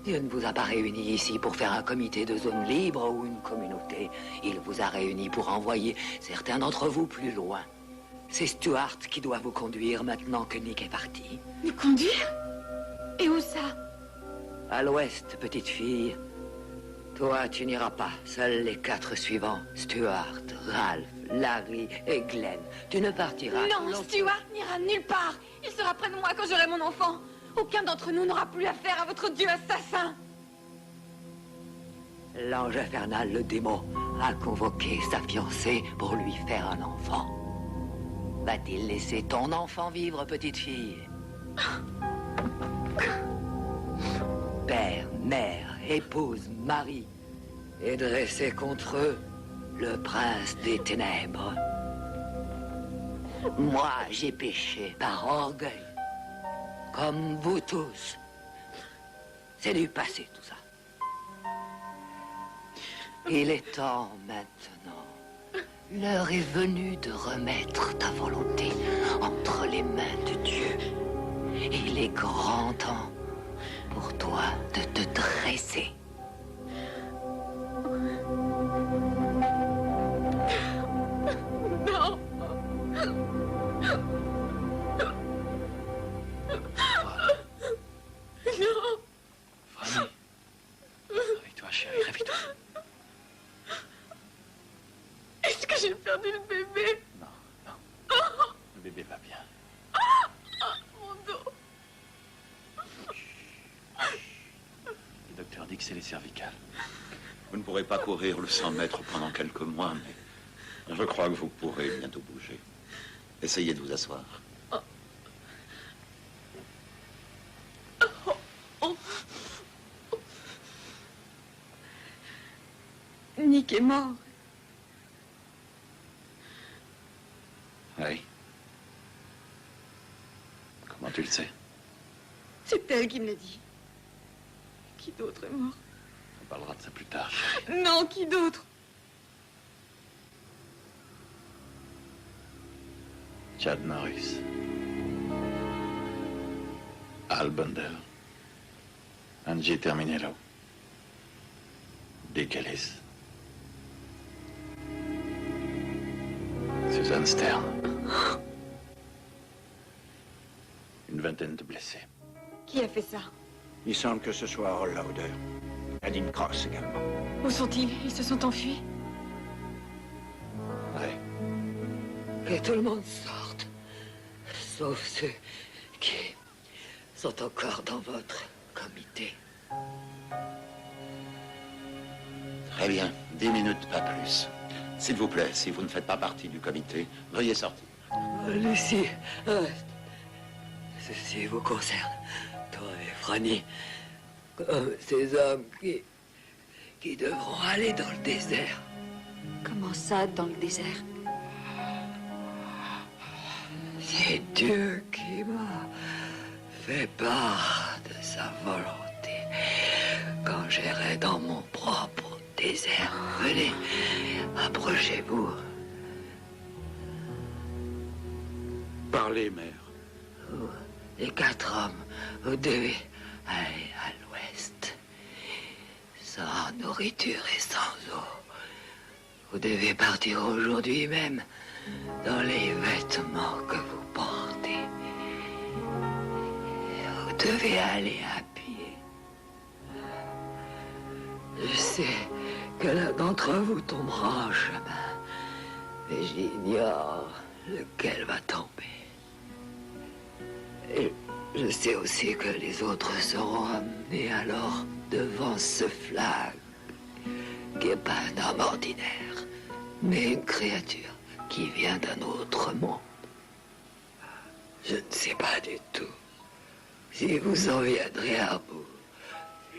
Dieu ne vous a pas réunis ici pour faire un comité de zone libre ou une communauté. Il vous a réunis pour envoyer certains d'entre vous plus loin. C'est Stuart qui doit vous conduire maintenant que Nick est parti. Me conduire? Et où ça? À l'ouest, petite fille. Toi, tu n'iras pas. Seuls les 4 suivants, Stuart, Ralph, Larry et Glenn. Tu ne partiras. Non, Stuart n'ira nulle part. Il sera près de moi quand j'aurai mon enfant. Aucun d'entre nous n'aura plus affaire à votre dieu assassin. L'ange infernal, le démon, a convoqué sa fiancée pour lui faire un enfant. Va-t-il laisser ton enfant vivre, petite fille? Père mère, épouse, mari, et dresser contre eux le prince des ténèbres. Moi, j'ai péché par orgueil, comme vous tous. C'est du passé, tout ça. Il est temps maintenant. L'heure est venue de remettre ta volonté entre les mains de Dieu. Il est grand temps pour toi de te dresser. Non. Non. Fanny. Réveille-toi, chérie, réveille-toi. Est-ce que j'ai perdu le bébé? Le bébé va bien. Mon dos. Le docteur dit que c'est les cervicales. Vous ne pourrez pas courir le 100 mètres pendant quelques mois, mais je crois que vous pourrez bientôt bouger. Essayez de vous asseoir. Nick est mort. Oui. Comment tu le sais? C'est elle qui me l'a dit. Qui d'autre est mort? On parlera de ça plus tard. Non, qui d'autre? Chad Norris. Al Bundle. Angie Terminello. Dick Ellis. Suzanne Stern. Une vingtaine de blessés. Qui a fait ça? Il semble que ce soit Earl Lauder. Aline Cross également. Où sont-ils? Ils se sont enfuis? Que tout le monde sorte, sauf ceux qui sont encore dans votre comité. Très bien, 10 minutes, pas plus. S'il vous plaît, si vous ne faites pas partie du comité, veuillez sortir. Lucie, ceci vous concerne, toi et Franny, comme ces hommes qui devront aller dans le désert. Comment ça, dans le désert? C'est Dieu qui m'a fait part de sa volonté quand j'irai dans mon propre désert. Venez, approchez-vous. Parlez, mère. Vous, les 4 hommes, vous devez aller à l'ouest, sans nourriture et sans eau. Vous devez partir aujourd'hui même dans les vêtements que vous portez. Vous devez aller à pied. Je sais que l'un d'entre vous tombera en chemin, mais j'ignore lequel va tomber. Et je sais aussi que les autres seront amenés alors devant ce flag, qui n'est pas un homme ordinaire, mais une créature qui vient d'un autre monde. Je ne sais pas du tout si vous en viendrez à bout.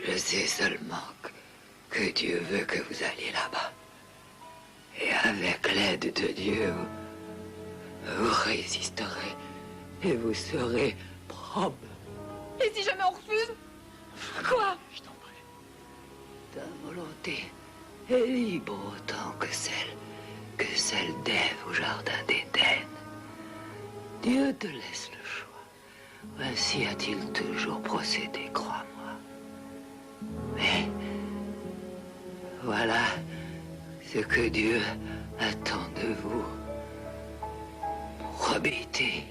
Je sais seulement que Dieu veut que vous alliez là-bas. Et avec l'aide de Dieu, vous résisterez et vous serez propre. Et si jamais on refuse? Quoi? Je t'en prie. Ta volonté est libre autant que celle d'Ève au jardin d'Éden. Dieu te laisse le choix. Ainsi a-t-il toujours procédé, crois-moi. Mais voilà ce que Dieu attend de vous. Probité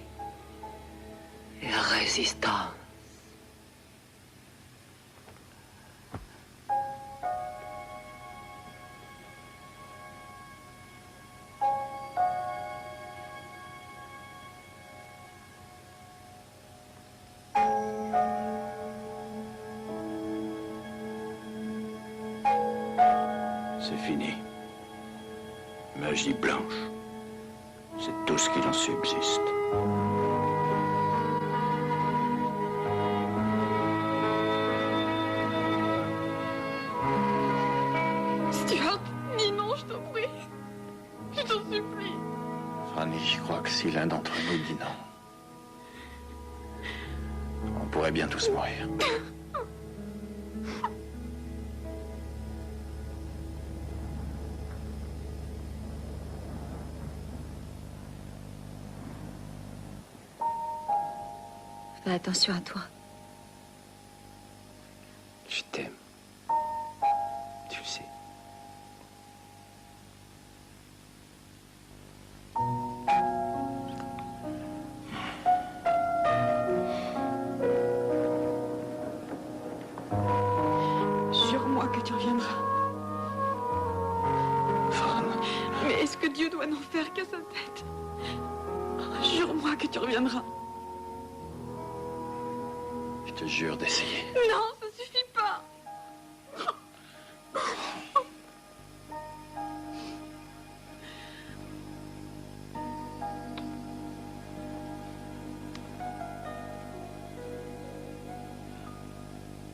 et résistance. C'est fini. Magie blanche. C'est tout ce qu'il en subsiste. Annie, je crois que si l'un d'entre nous dit non, on pourrait bien tous mourir. Fais attention à toi. Je t'aime. Tu le sais. Jure-moi que tu reviendras. Fran. Mais est-ce que Dieu doit n'en faire qu'à sa tête? Jure-moi que tu reviendras. Je te jure d'essayer. Non, ça suffit pas.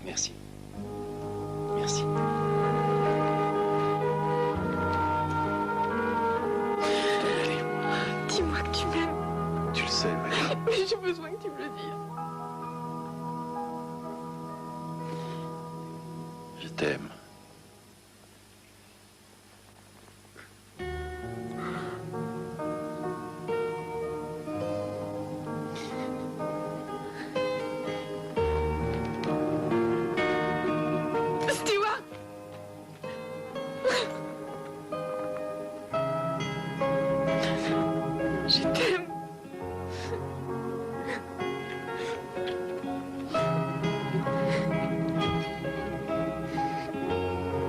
Merci. Merci. Dis-moi que tu m'aimes. Tu le sais, Maya. Mais j'ai besoin que tu me le dises. Je t'aime. Stewart! Je t'aime.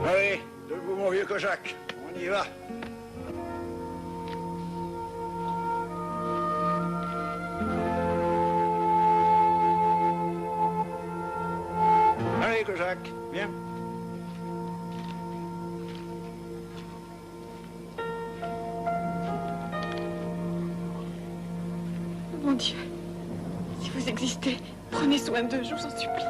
Allez, debout mon vieux Kojak, on y va. Allez Kojak, viens. Mon Dieu, si vous existez, prenez soin d'eux, je vous en supplie.